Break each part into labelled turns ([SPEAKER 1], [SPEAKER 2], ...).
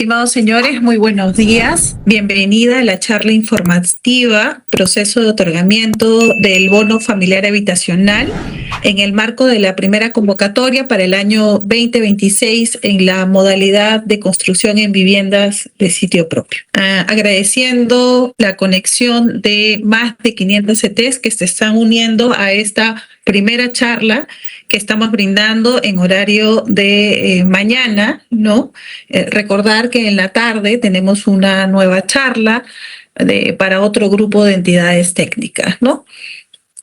[SPEAKER 1] Estimados señores, muy buenos días. Bienvenida a la charla informativa Proceso de otorgamiento del bono familiar habitacional en el marco de la primera convocatoria para el año 2026 en la modalidad de construcción en viviendas de sitio propio. Agradeciendo la conexión de más de 500 CTs que se están uniendo a esta primera charla que estamos brindando en horario de mañana, ¿no? Recordar que en la tarde tenemos una nueva charla para otro grupo de entidades técnicas, ¿no?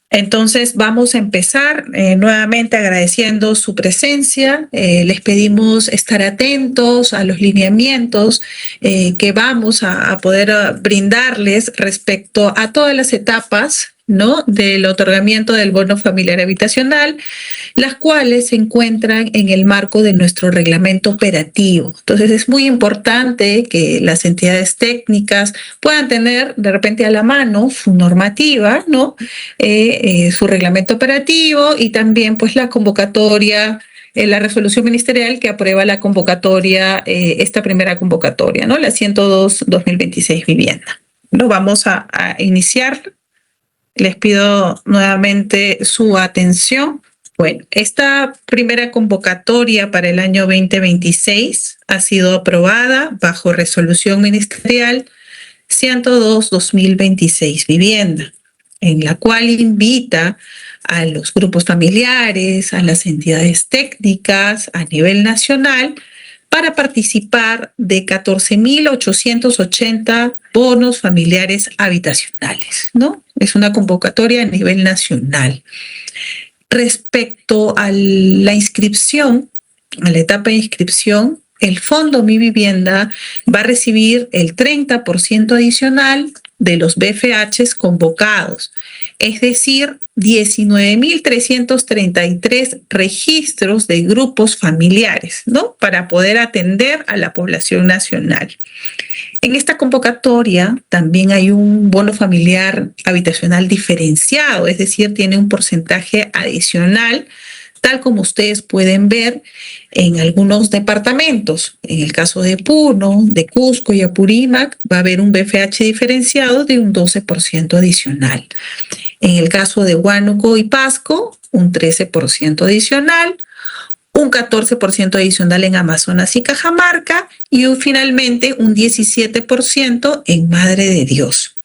[SPEAKER 1] Entonces vamos a empezar nuevamente agradeciendo su presencia. Les pedimos estar atentos a los lineamientos que vamos a poder brindarles respecto a todas las etapas, ¿no?, del otorgamiento del bono familiar habitacional, las cuales se encuentran en el marco de nuestro reglamento operativo. Entonces es muy importante que las entidades técnicas puedan tener de repente a la mano su normativa, ¿no?, su reglamento operativo y también pues la convocatoria, la resolución ministerial que aprueba la convocatoria, esta primera convocatoria, ¿no?, la 102-2026 vivienda. ¿No? Vamos a iniciar. Les pido nuevamente su atención. Bueno, esta primera convocatoria para el año 2026 ha sido aprobada bajo resolución ministerial 102-2026 vivienda, en la cual invita a los grupos familiares, a las entidades técnicas a nivel nacional para participar de 14.880 bonos familiares habitacionales, ¿no? Es una convocatoria a nivel nacional. Respecto a la inscripción, a la etapa de inscripción, el Fondo Mi Vivienda va a recibir el 30% adicional de los BFHs convocados, es decir, 19.333 registros de grupos familiares, ¿no?, para poder atender a la población nacional. En esta convocatoria también hay un bono familiar habitacional diferenciado, es decir, tiene un porcentaje adicional, tal como ustedes pueden ver en algunos departamentos. En el caso de Puno, de Cusco y Apurímac, va a haber un BFH diferenciado de un 12% adicional. En el caso de Huánuco y Pasco, un 13% adicional, un 14% adicional en Amazonas y Cajamarca y finalmente un 17% en Madre de Dios.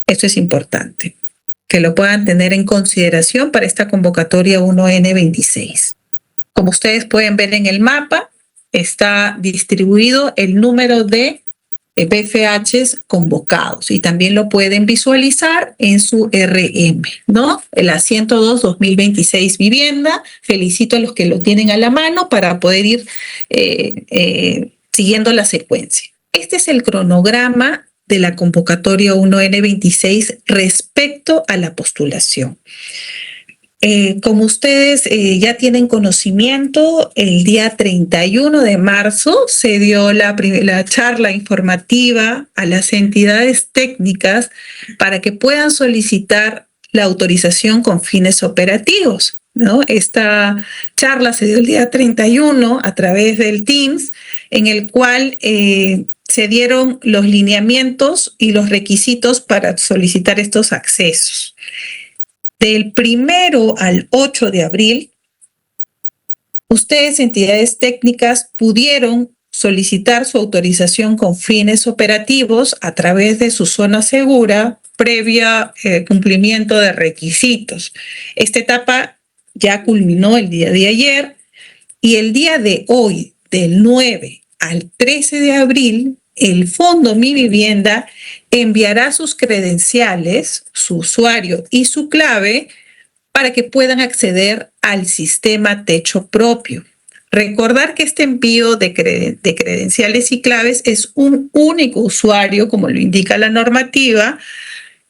[SPEAKER 1] Esto es importante, que lo puedan tener en consideración para esta convocatoria 1N26. Como ustedes pueden ver en el mapa, está distribuido el número de BFHs convocados y también lo pueden visualizar en su RM, ¿no? La 102-2026 vivienda. Felicito a los que lo tienen a la mano para poder ir siguiendo la secuencia. Este es el cronograma de la convocatoria 1N26 respecto a la postulación. Como ustedes ya tienen conocimiento, el día 31 de marzo se dio la charla informativa a las entidades técnicas para que puedan solicitar la autorización con fines operativos, ¿no? Esta charla se dio el día 31 a través del Teams, en el cual se dieron los lineamientos y los requisitos para solicitar estos accesos. Del 1 al 8 de abril, ustedes, entidades técnicas, pudieron solicitar su autorización con fines operativos a través de su zona segura previa cumplimiento de requisitos. Esta etapa ya culminó el día de ayer y el día de hoy, del 9 al 13 de abril, el Fondo Mi Vivienda enviará sus credenciales, su usuario y su clave para que puedan acceder al sistema Techo Propio. Recordar que este envío de credenciales y claves es un único usuario, como lo indica la normativa,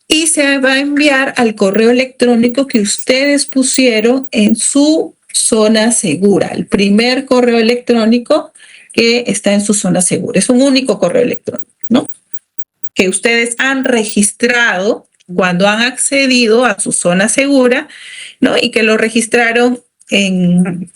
[SPEAKER 1] y se va a enviar al correo electrónico que ustedes pusieron en su zona segura, el primer correo electrónico que está en su zona segura. Es un único correo electrónico, ¿no?, que ustedes han registrado cuando han accedido a su zona segura, ¿no?, y que lo registraron en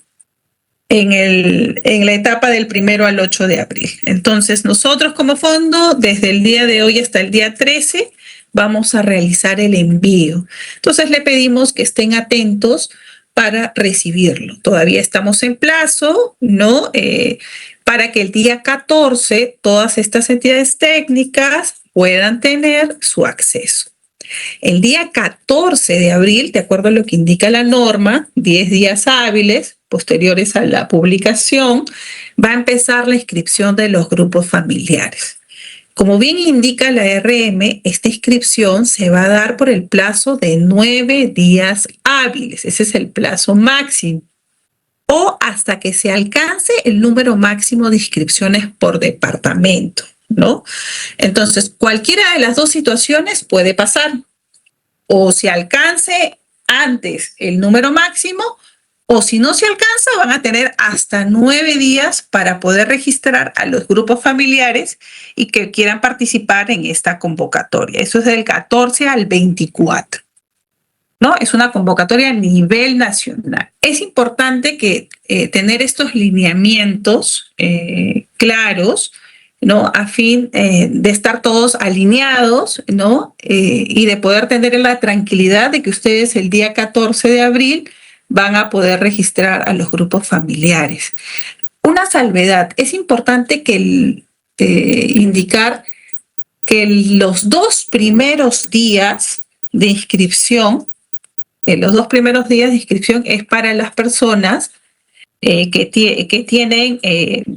[SPEAKER 1] en la etapa del 1 al 8 de abril. Entonces, nosotros como fondo, desde el día de hoy hasta el día 13, vamos a realizar el envío. Entonces, le pedimos que estén atentos para recibirlo. Todavía estamos en plazo, ¿no? Para que el día 14 todas estas entidades técnicas puedan tener su acceso. El día 14 de abril, de acuerdo a lo que indica la norma, 10 días hábiles posteriores a la publicación, va a empezar la inscripción de los grupos familiares. Como bien indica la RM, esta inscripción se va a dar por el plazo de 9 días hábiles. Ese es el plazo máximo. O hasta que se alcance el número máximo de inscripciones por departamento, ¿no? Entonces, cualquiera de las dos situaciones puede pasar. O se alcance antes el número máximo, o si no se alcanza, van a tener hasta 9 días para poder registrar a los grupos familiares y que quieran participar en esta convocatoria. Eso es del 14 al 24. ¿No? Es una convocatoria a nivel nacional. Es importante que tener estos lineamientos claros, ¿no? A fin de estar todos alineados, ¿no? Y de poder tener la tranquilidad de que ustedes el día 14 de abril van a poder registrar a los grupos familiares. Una salvedad, es importante que indicar que los 2 primeros días de inscripción, es para las personas que tienen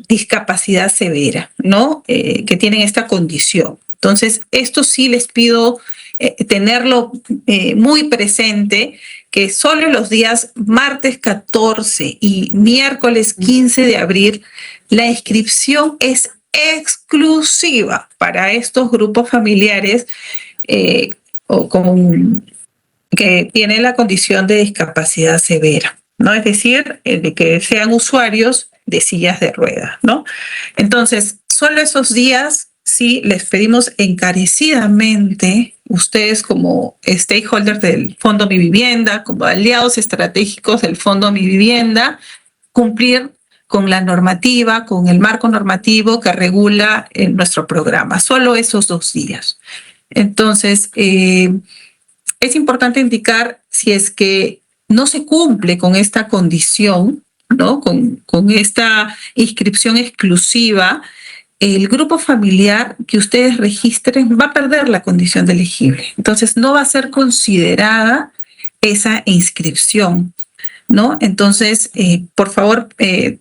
[SPEAKER 1] discapacidad severa, ¿no? Que tienen esta condición. Entonces, esto sí les pido tenerlo muy presente, que solo los días martes 14 y miércoles 15 de abril, la inscripción es exclusiva para estos grupos familiares que tienen la condición de discapacidad severa, ¿no? Es decir, de que sean usuarios de sillas de ruedas, ¿no? Entonces, solo esos días sí les pedimos encarecidamente, ustedes como stakeholders del Fondo Mi Vivienda, como aliados estratégicos del Fondo Mi Vivienda, cumplir con la normativa, con el marco normativo que regula nuestro programa. Solo esos 2 días. Entonces, es importante indicar si es que no se cumple con esta condición, ¿no? Con esta inscripción exclusiva, el grupo familiar que ustedes registren va a perder la condición de elegible. Entonces, no va a ser considerada esa inscripción, ¿no? Entonces, por favor,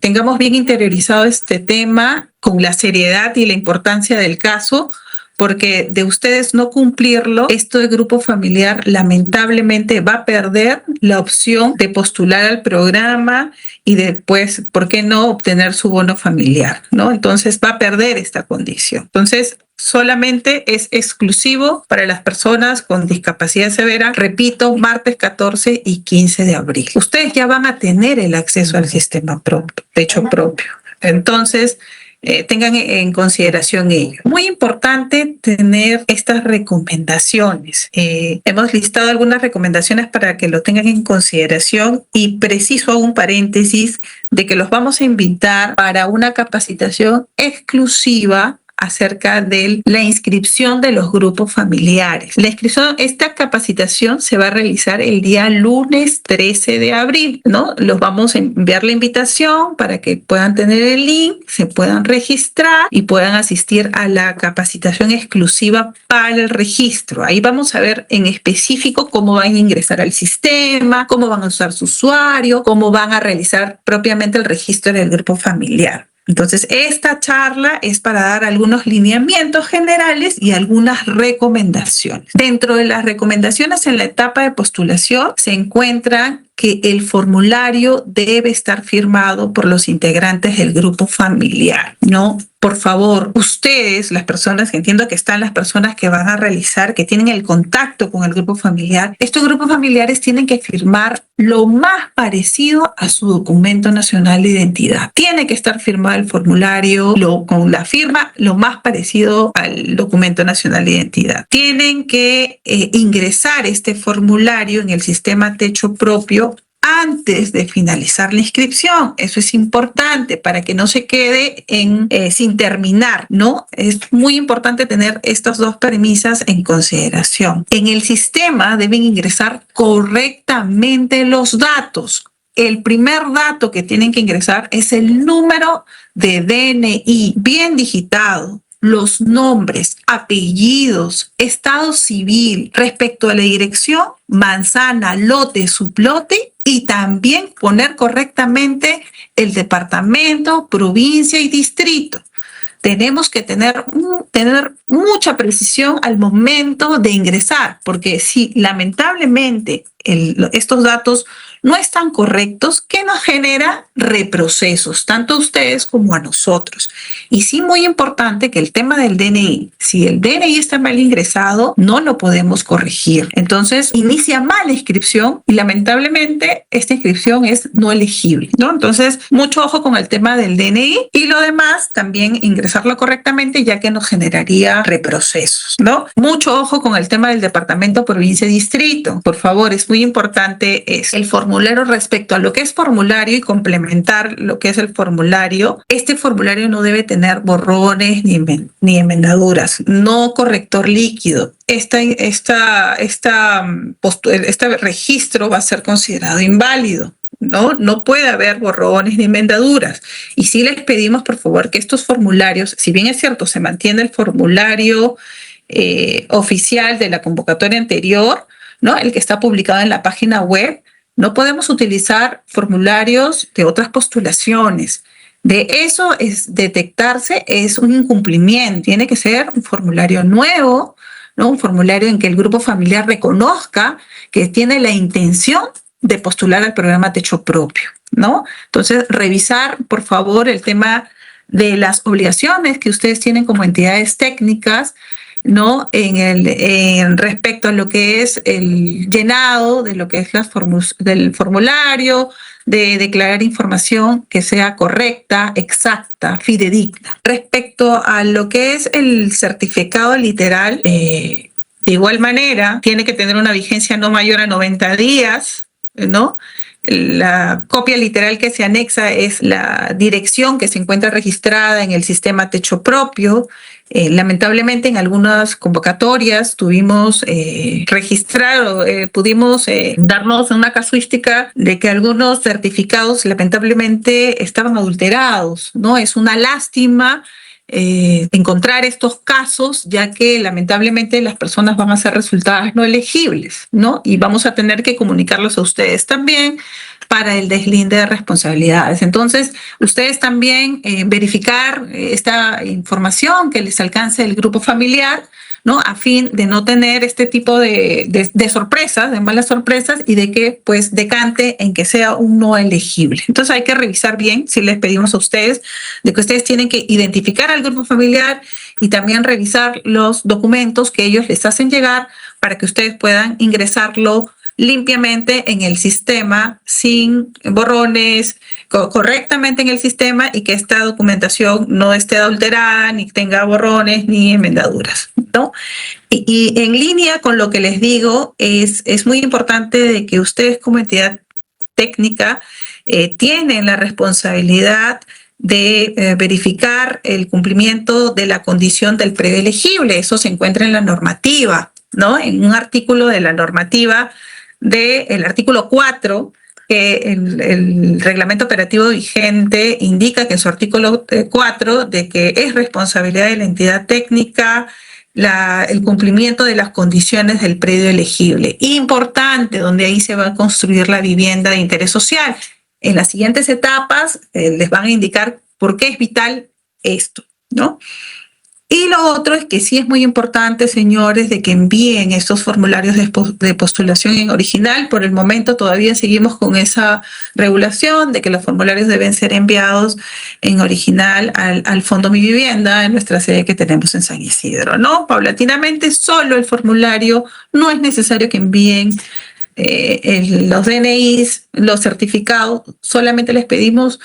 [SPEAKER 1] tengamos bien interiorizado este tema con la seriedad y la importancia del caso, porque de ustedes no cumplirlo, esto de grupo familiar lamentablemente va a perder la opción de postular al programa y después, ¿por qué no obtener su bono familiar? ¿No? Entonces va a perder esta condición. Entonces, solamente es exclusivo para las personas con discapacidad severa, repito, martes 14 y 15 de abril. Ustedes ya van a tener el acceso al sistema techo propio. Entonces, tengan en consideración ello. Muy importante tener estas recomendaciones. Hemos listado algunas recomendaciones para que lo tengan en consideración y preciso un paréntesis de que los vamos a invitar para una capacitación exclusiva acerca de la inscripción de los grupos familiares. Esta capacitación se va a realizar el día lunes 13 de abril, ¿no? Los vamos a enviar la invitación para que puedan tener el link, se puedan registrar y puedan asistir a la capacitación exclusiva para el registro. Ahí vamos a ver en específico cómo van a ingresar al sistema, cómo van a usar su usuario, cómo van a realizar propiamente el registro del grupo familiar. Entonces, esta charla es para dar algunos lineamientos generales y algunas recomendaciones. Dentro de las recomendaciones en la etapa de postulación se encuentran que el formulario debe estar firmado por los integrantes del grupo familiar, ¿no? Por favor, ustedes, las personas, que entiendo que están las personas que van a realizar, que tienen el contacto con el grupo familiar, estos grupos familiares tienen que firmar lo más parecido a su documento nacional de identidad. Tiene que estar firmado el formulario con la firma lo más parecido al documento nacional de identidad. Tienen que ingresar este formulario en el sistema techo propio antes de finalizar la inscripción. Eso es importante para que no se quede sin terminar, ¿no? Es muy importante tener estas dos premisas en consideración. En el sistema deben ingresar correctamente los datos. El primer dato que tienen que ingresar es el número de DNI bien digitado, los nombres, apellidos, estado civil, respecto a la dirección, manzana, lote, sublote, y también poner correctamente el departamento, provincia y distrito. Tenemos que tener mucha precisión al momento de ingresar, porque si lamentablemente estos datos no están correctos, ¿qué nos genera? Reprocesos, tanto a ustedes como a nosotros. Y sí, muy importante que el tema del DNI, si el DNI está mal ingresado, no lo podemos corregir. Entonces, inicia mal la inscripción y lamentablemente esta inscripción es no elegible, ¿no? Entonces, mucho ojo con el tema del DNI y lo demás también ingresarlo correctamente, ya que nos generaría reprocesos, ¿no? Mucho ojo con el tema del departamento, provincia y distrito. Por favor, es muy importante el formulario respecto a lo que es formulario y complementar lo que es el formulario. Este formulario no debe tener borrones ni enmendaduras, no corrector líquido. Este registro va a ser considerado inválido. No puede haber borrones ni enmendaduras. Y sí les pedimos, por favor, que estos formularios, si bien es cierto, se mantiene el formulario oficial de la convocatoria anterior, ¿no? El que está publicado en la página web, no podemos utilizar formularios de otras postulaciones. De eso es detectarse, es un incumplimiento. Tiene que ser un formulario nuevo, ¿no? Un formulario en que el grupo familiar reconozca que tiene la intención de postular al programa Techo Propio, ¿no? Entonces, revisar, por favor, el tema de las obligaciones que ustedes tienen como entidades técnicas, ¿no? En respecto a lo que es el llenado de lo que es del formulario, de declarar información que sea correcta, exacta, fidedigna. Respecto a lo que es el certificado literal, de igual manera, tiene que tener una vigencia no mayor a 90 días, ¿no? La copia literal que se anexa es la dirección que se encuentra registrada en el sistema Techo Propio. Lamentablemente en algunas convocatorias pudimos darnos una casuística de que algunos certificados lamentablemente estaban adulterados, ¿no? Es una lástima encontrar estos casos, ya que lamentablemente las personas van a ser resultadas no elegibles, ¿no? Y vamos a tener que comunicarlos a ustedes también para el deslinde de responsabilidades. Entonces, ustedes también verificar esta información que les alcance el grupo familiar, ¿no? A fin de no tener este tipo de sorpresas, de malas sorpresas, y de que pues decante en que sea un no elegible. Entonces hay que revisar bien, si les pedimos a ustedes, de que ustedes tienen que identificar al grupo familiar y también revisar los documentos que ellos les hacen llegar para que ustedes puedan ingresarlo limpiamente en el sistema, sin borrones, correctamente en el sistema, y que esta documentación no esté adulterada, ni tenga borrones ni enmendaduras, ¿no? Y en línea con lo que les digo, es muy importante de que ustedes como entidad técnica tienen la responsabilidad de verificar el cumplimiento de la condición del predio elegible. Eso se encuentra en la normativa, ¿no? En un artículo de la normativa, del artículo 4, que el reglamento operativo vigente indica que en su artículo 4 de que es responsabilidad de la entidad técnica el cumplimiento de las condiciones del predio elegible. Importante, donde ahí se va a construir la vivienda de interés social. En las siguientes etapas les van a indicar por qué es vital esto, ¿no? Y lo otro es que sí es muy importante, señores, de que envíen estos formularios de postulación en original. Por el momento todavía seguimos con esa regulación de que los formularios deben ser enviados en original al Fondo Mi Vivienda, en nuestra sede que tenemos en San Isidro, ¿no? Paulatinamente, solo el formulario, no es necesario que envíen los DNIs, los certificados, solamente les pedimos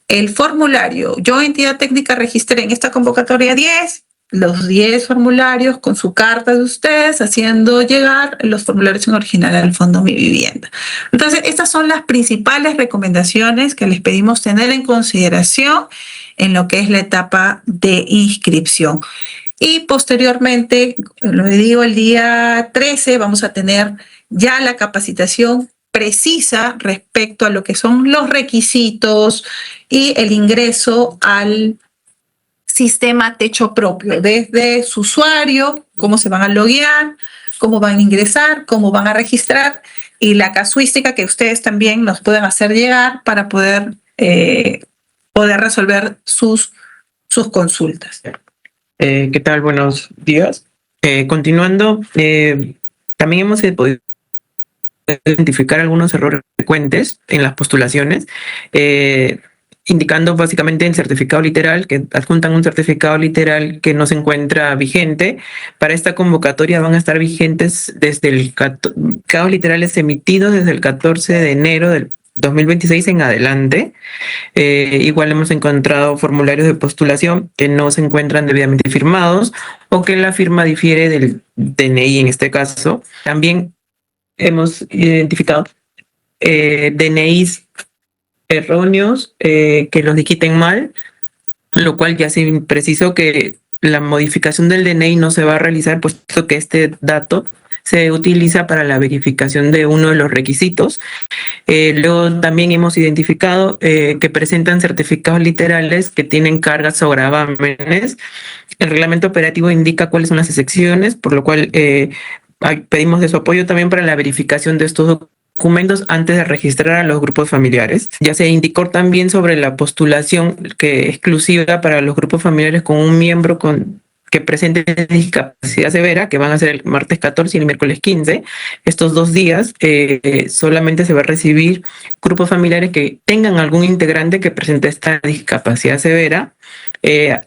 [SPEAKER 1] el formulario. Yo, entidad técnica, registré en esta convocatoria 10 los 10 formularios con su carta de ustedes, haciendo llegar los formularios en original al Fondo Mi Vivienda. Entonces, estas son las principales recomendaciones que les pedimos tener en consideración en lo que es la etapa de inscripción. Y posteriormente, lo digo, el día 13 vamos a tener ya la capacitación precisa respecto a lo que son los requisitos y el ingreso al sistema techo propio, desde su usuario, cómo se van a loguear, cómo van a ingresar, cómo van a registrar y la casuística que ustedes también nos pueden hacer llegar para poder resolver sus consultas.
[SPEAKER 2] ¿Qué tal? Buenos días. Continuando, también hemos podido identificar algunos errores frecuentes en las postulaciones, indicando básicamente el certificado literal, que adjuntan un certificado literal que no se encuentra vigente. Para esta convocatoria van a estar vigentes desde el certificados literales emitidos desde el 14 de enero del 2026 en adelante. Igual hemos encontrado formularios de postulación que no se encuentran debidamente firmados o que la firma difiere del DNI en este caso. También hemos identificado DNIs erróneos que los digiten mal, lo cual ya se precisó que la modificación del DNI no se va a realizar, puesto que este dato se utiliza para la verificación de uno de los requisitos. Luego también hemos identificado que presentan certificados literales que tienen cargas o gravámenes. El reglamento operativo indica cuáles son las excepciones, por lo cual pedimos de su apoyo también para la verificación de estos documentos antes de registrar a los grupos familiares. Ya se indicó también sobre la postulación que es exclusiva para los grupos familiares con un miembro que presente discapacidad severa, que van a ser el martes 14 y el miércoles 15. Estos 2 días solamente se va a recibir grupos familiares que tengan algún integrante que presente esta discapacidad severa.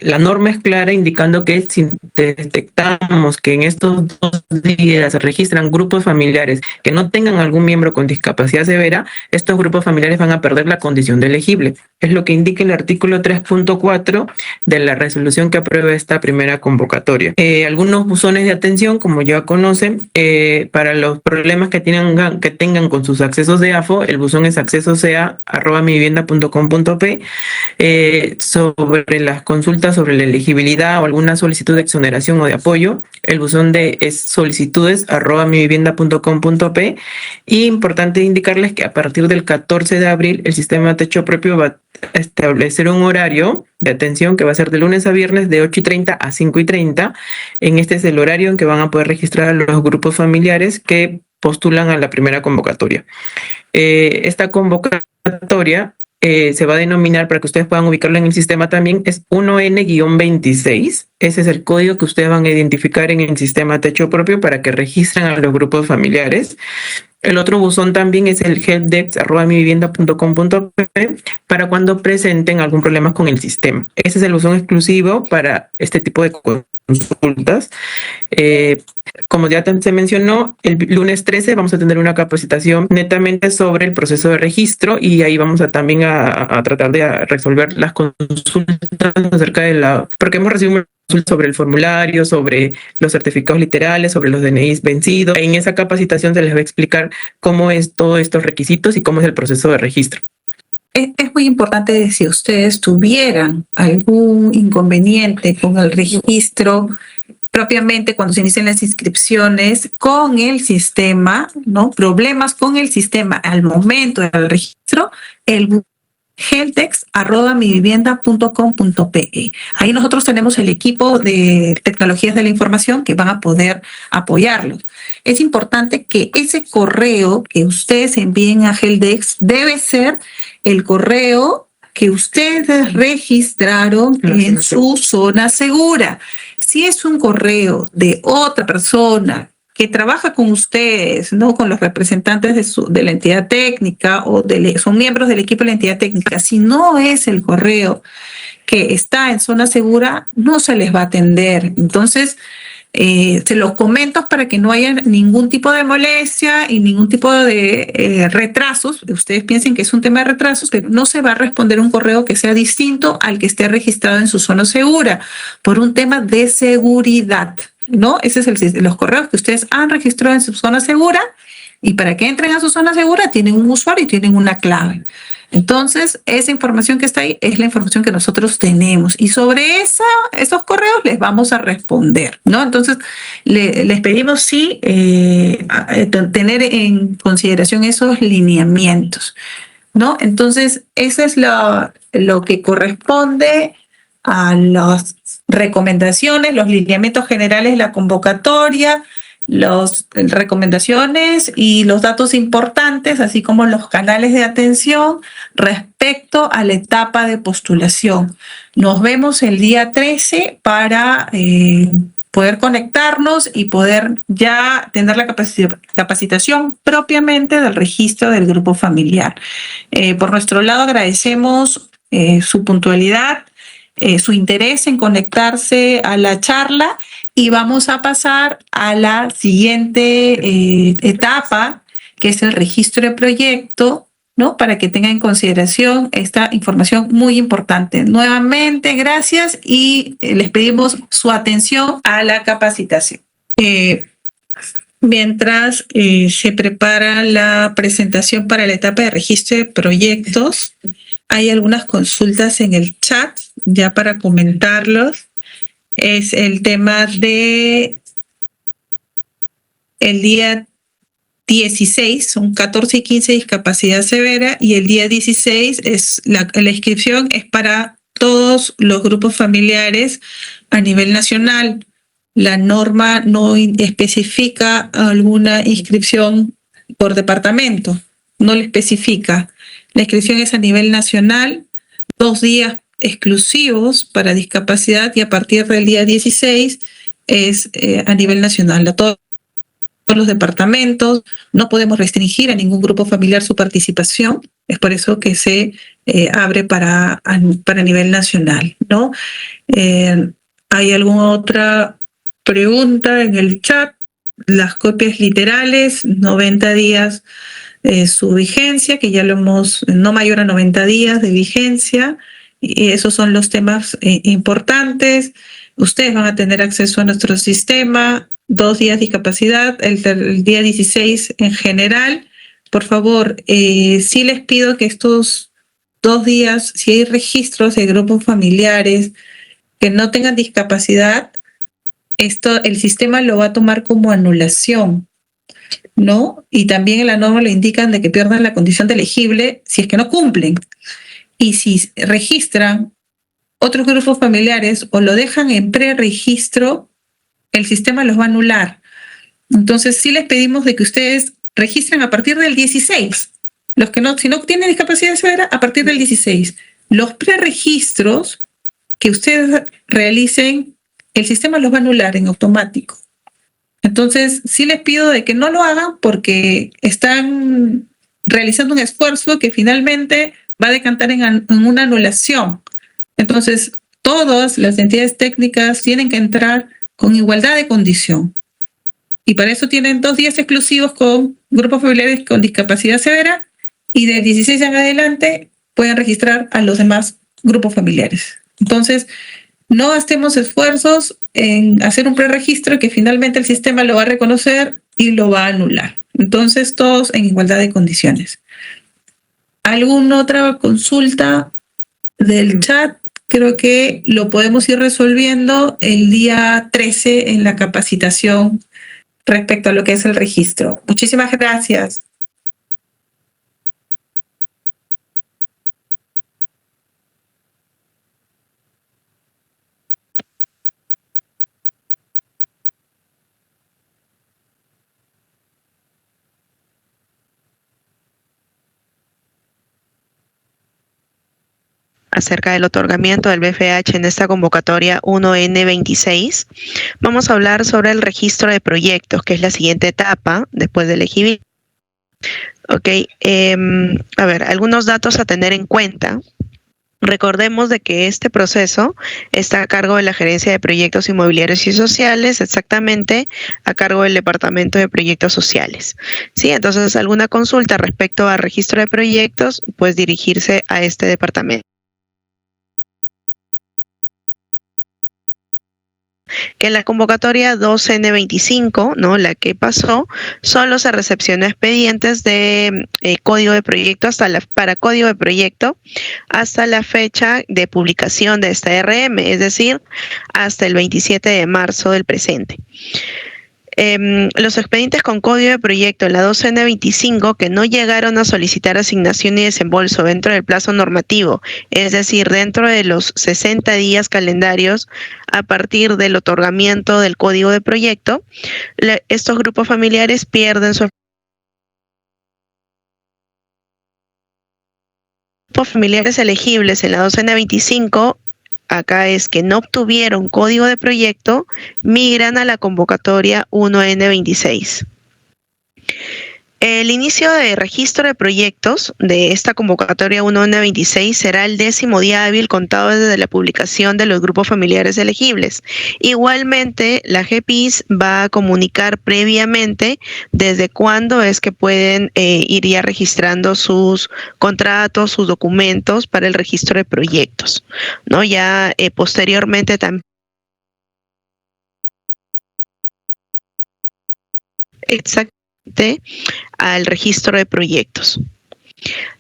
[SPEAKER 2] La norma es clara, indicando que si detectamos que en estos 2 días se registran grupos familiares que no tengan algún miembro con discapacidad severa, estos grupos familiares van a perder la condición de elegible. Es lo que indica el artículo 3.4 de la resolución que aprueba esta primera convocatoria. Algunos buzones de atención, como ya conocen, para los problemas que tengan con sus accesos de AFO, el buzón es accesosea@mivivienda.com.p. Sobre las consultas sobre la elegibilidad o alguna solicitud de exoneración o de apoyo, el buzón es solicitudes@mivivienda.com.p. Y importante indicarles que a partir del 14 de abril el sistema Techo Propio va a establecer un horario de atención que va a ser de lunes a viernes de 8:30 a 5:30. Este es el horario en que van a poder registrar a los grupos familiares que postulan a la primera convocatoria. Esta convocatoria se va a denominar, para que ustedes puedan ubicarlo en el sistema también, es 1N-26. Ese es el código que ustedes van a identificar en el sistema Techo Propio para que registren a los grupos familiares. El otro buzón también es el helpdesk@mivivienda.com.p para cuando presenten algún problema con el sistema. Ese es el buzón exclusivo para este tipo de consultas. Como ya se mencionó, el lunes 13 vamos a tener una capacitación netamente sobre el proceso de registro y ahí vamos a también a tratar de resolver las consultas acerca porque hemos recibido consultas sobre el formulario, sobre los certificados literales, sobre los DNIs vencidos. En esa capacitación se les va a explicar cómo es todos estos requisitos y cómo es el proceso de registro.
[SPEAKER 1] Es muy importante, si ustedes tuvieran algún inconveniente con el registro, propiamente cuando se inician las inscripciones con el sistema, ¿no? Problemas con el sistema al momento del registro, el helpdesk@mivivienda.com.pe. Ahí nosotros tenemos el equipo de tecnologías de la información que van a poder apoyarlos. Es importante que ese correo que ustedes envíen a Helpdesk debe ser el correo que ustedes registraron en su zona segura. Si es un correo de otra persona que trabaja con ustedes, no con los representantes de la entidad técnica o son miembros del equipo de la entidad técnica, si no es el correo que está en zona segura, no se les va a atender. Entonces, Se los comento para que no haya ningún tipo de molestia y ningún tipo de retrasos. Ustedes piensen que es un tema de retrasos, pero no se va a responder un correo que sea distinto al que esté registrado en su zona segura por un tema de seguridad, ¿no? Ese es los correos que ustedes han registrado en su zona segura, y para que entren a su zona segura tienen un usuario y tienen una clave. Entonces, esa información que está ahí es la información que nosotros tenemos, y sobre esos correos les vamos a responder, ¿no? Entonces, les pedimos sí tener en consideración esos lineamientos, ¿no? Entonces, eso es lo que corresponde a las recomendaciones, los lineamientos generales de la convocatoria, las recomendaciones y los datos importantes, así como los canales de atención respecto a la etapa de postulación. Nos vemos el día 13 para poder conectarnos y poder ya tener la capacitación propiamente del registro del grupo familiar. Por nuestro lado, agradecemos su puntualidad, su interés en conectarse a la charla, y vamos a pasar a la siguiente etapa, que es el registro de proyecto, ¿no? Para que tengan en consideración esta información muy importante. Nuevamente, gracias, y les pedimos su atención a la capacitación. Mientras se prepara la presentación para la etapa de registro de proyectos, hay algunas consultas en el chat ya para comentarlos. Es el tema de el día 16, son 14 y 15 discapacidad severa, y el día 16 es la inscripción es para todos los grupos familiares a nivel nacional. La norma no especifica alguna inscripción por departamento, no le especifica. La inscripción es a nivel nacional, 2 días exclusivos para discapacidad, y a partir del día 16 es a nivel nacional. A todos los departamentos, no podemos restringir a ningún grupo familiar su participación, es por eso que se abre para nivel nacional, ¿no? ¿Hay alguna otra pregunta en el chat? Las copias literales, 90 días su vigencia, que ya lo hemos, no mayor a 90 días de vigencia. Y esos son los temas importantes. Ustedes van a tener acceso a nuestro sistema, 2 días de discapacidad, el día 16 en general. Por favor, sí les pido que estos 2 días, si hay registros de grupos familiares que no tengan discapacidad, el sistema lo va a tomar como anulación, ¿no? Y también en la norma le indican de que pierdan la condición de elegible si es que no cumplen. Y si registran otros grupos familiares o lo dejan en preregistro, el sistema los va a anular. Entonces, sí les pedimos de que ustedes registren a partir del 16. Los que no, si no tienen discapacidad severa, a partir del 16. Los preregistros que ustedes realicen, el sistema los va a anular en automático. Entonces, sí les pido de que no lo hagan, porque están realizando un esfuerzo que finalmente va a decantar en una anulación. Entonces, todas las entidades técnicas tienen que entrar con igualdad de condición. Y para eso tienen 2 días exclusivos con grupos familiares con discapacidad severa, y de 16 en adelante pueden registrar a los demás grupos familiares. Entonces, no gastemos esfuerzos en hacer un preregistro que finalmente el sistema lo va a reconocer y lo va a anular. Entonces, todos en igualdad de condiciones. ¿Alguna otra consulta del chat? Creo que lo podemos ir resolviendo el día 13 en la capacitación respecto a lo que es el registro. Muchísimas gracias.
[SPEAKER 3] Acerca del otorgamiento del BFH en esta convocatoria 1N26. Vamos a hablar sobre el registro de proyectos, que es la siguiente etapa después de elegibilidad. Ok, a ver, algunos datos a tener en cuenta. Recordemos de que este proceso está a cargo de la Gerencia de Proyectos Inmobiliarios y Sociales, exactamente a cargo del Departamento de Proyectos Sociales. Sí, entonces alguna consulta respecto al registro de proyectos, pues dirigirse a este departamento. Que en la convocatoria 2N25, ¿no? La que pasó, solo se recepcionó expedientes de código de proyecto para código de proyecto hasta la fecha de publicación de esta RM, es decir, hasta el 27 de marzo del presente. Los expedientes con código de proyecto en la 2N25 que no llegaron a solicitar asignación y desembolso dentro del plazo normativo, es decir, dentro de los 60 días calendarios a partir del otorgamiento del código de proyecto, estos grupos familiares pierden su grupos familiares elegibles en la 2N25. Acá es que no obtuvieron código de proyecto, migran a la convocatoria 1N26. El inicio de registro de proyectos de esta convocatoria 1N26 será el 10º día hábil contado desde la publicación de los grupos familiares elegibles. Igualmente, la GPIS va a comunicar previamente desde cuándo es que pueden ir ya registrando sus contratos, sus documentos para el registro de proyectos, ¿no? Ya posteriormente también. Exactamente al registro de proyectos.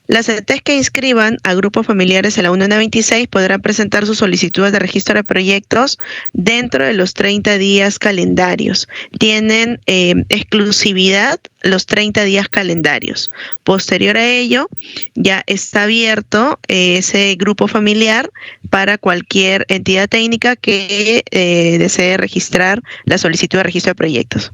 [SPEAKER 3] Las ETEs que inscriban a grupos familiares en la 1N26 podrán presentar sus solicitudes de registro de proyectos dentro de los 30 días calendarios. Tienen exclusividad los 30 días calendarios. Posterior a ello, ya está abierto ese grupo familiar para cualquier entidad técnica que desee registrar la solicitud de registro de proyectos.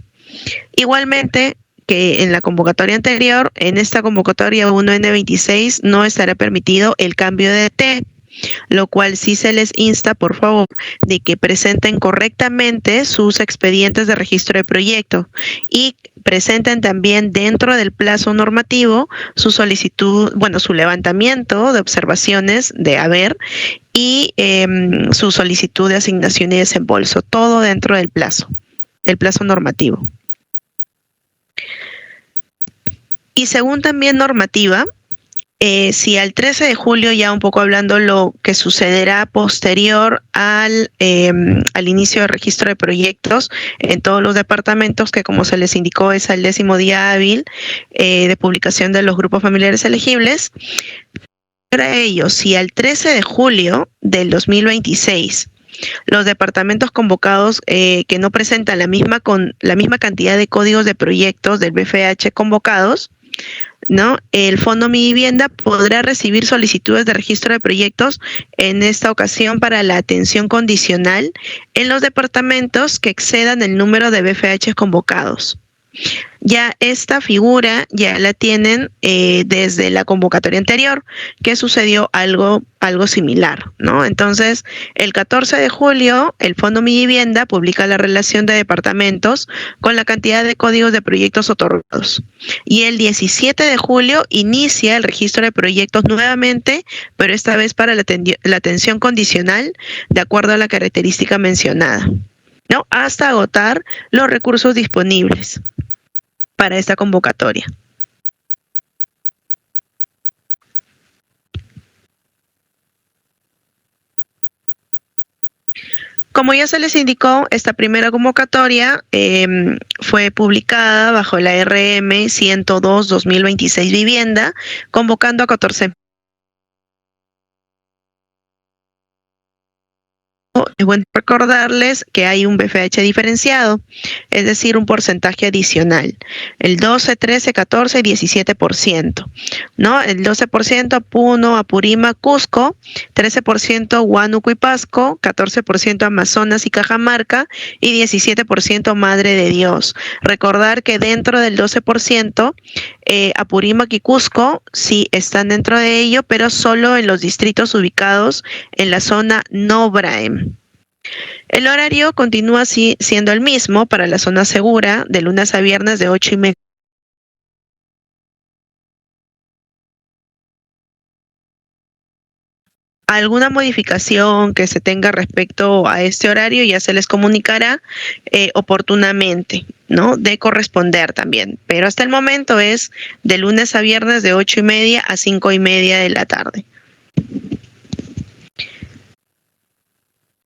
[SPEAKER 3] Igualmente, que en la convocatoria anterior, en esta convocatoria 1N26 no estará permitido el cambio de ET, lo cual sí se les insta, por favor, de que presenten correctamente sus expedientes de registro de proyecto y presenten también dentro del plazo normativo su solicitud, su levantamiento de observaciones de haber y su solicitud de asignación y desembolso, todo dentro del plazo normativo. Y según también normativa, si al 13 de julio, ya un poco hablando lo que sucederá posterior al inicio del registro de proyectos en todos los departamentos, que como se les indicó es al 10º día hábil de publicación de los grupos familiares elegibles, para ello, si al 13 de julio del 2026 los departamentos convocados que no presentan la misma cantidad de códigos de proyectos del BFH convocados, ¿no? El Fondo Mi Vivienda podrá recibir solicitudes de registro de proyectos en esta ocasión para la atención condicional en los departamentos que excedan el número de BFH convocados. Ya esta figura ya la tienen desde la convocatoria anterior, que sucedió algo similar, ¿no? Entonces, el 14 de julio, el Fondo Mi Vivienda publica la relación de departamentos con la cantidad de códigos de proyectos otorgados. Y el 17 de julio inicia el registro de proyectos nuevamente, pero esta vez para la atención condicional, de acuerdo a la característica mencionada, ¿no? Hasta agotar los recursos disponibles para esta convocatoria. Como ya se les indicó, esta primera convocatoria fue publicada bajo la RM 102-2026 Vivienda, convocando a 14. Es bueno recordarles que hay un BFH diferenciado, es decir, un porcentaje adicional, el 12, 13, 14 y 17%, ¿no? El 12% Puno, Apurímac, Cusco, 13% Huánuco y Pasco, 14% Amazonas y Cajamarca y 17% Madre de Dios. Recordar que dentro del 12%, Apurímac y Cusco sí están dentro de ello, pero solo en los distritos ubicados en la zona no BRAEM. El horario continúa siendo el mismo para la zona segura, de lunes a viernes de 8:30. alguna modificación que se tenga respecto a este horario ya se les comunicará oportunamente, ¿no? De corresponder también. Pero hasta el momento es de lunes a viernes de 8:30 a 5:30 de la tarde.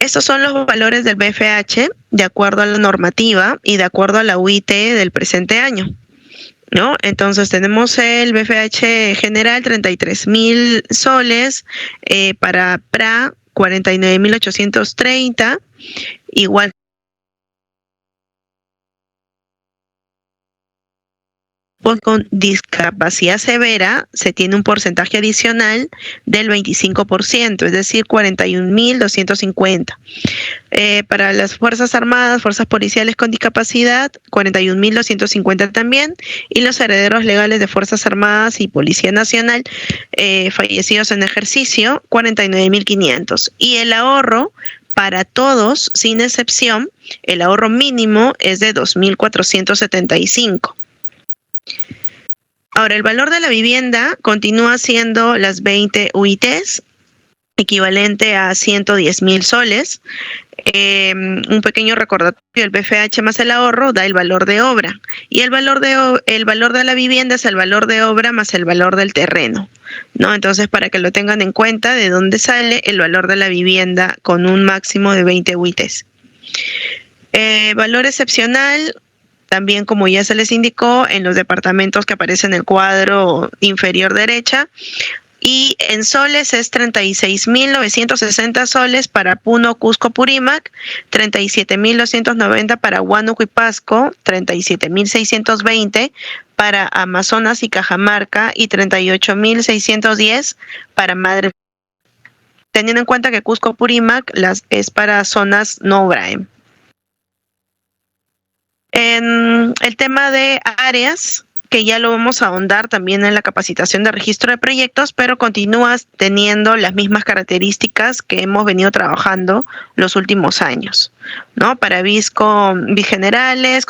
[SPEAKER 3] Estos son los valores del BFH de acuerdo a la normativa y de acuerdo a la UIT del presente año, ¿no? Entonces tenemos el BFH general 33.000 soles, para PRA 49.830, igual con discapacidad severa se tiene un porcentaje adicional del 25%, es decir, 41.250. Para las Fuerzas Armadas, Fuerzas Policiales con discapacidad, 41.250 también, y los herederos legales de Fuerzas Armadas y Policía Nacional fallecidos en ejercicio, 49.500. Y el ahorro para todos, sin excepción, el ahorro mínimo es de 2.475. Ahora, el valor de la vivienda continúa siendo las 20 UITs, equivalente a 110.000 soles. Un pequeño recordatorio, el BFH más el ahorro da el valor de obra, y el valor de la vivienda es el valor de obra más el valor del terreno, ¿no? Entonces, para que lo tengan en cuenta, de dónde sale el valor de la vivienda con un máximo de 20 UITs. Valor excepcional, también, como ya se les indicó, en los departamentos que aparecen en el cuadro inferior derecha, y en soles es 36.960 soles para Puno, Cusco, Purímac, 37.290 para Huánuco y Pasco, 37.620 para Amazonas y Cajamarca y 38.610 para Madre. Teniendo en cuenta que Cusco, Purímac es para zonas no BRAEM. En el tema de áreas, que ya lo vamos a ahondar también en la capacitación de registro de proyectos, pero continúas teniendo las mismas características que hemos venido trabajando los últimos años, ¿no? Para BIS generales,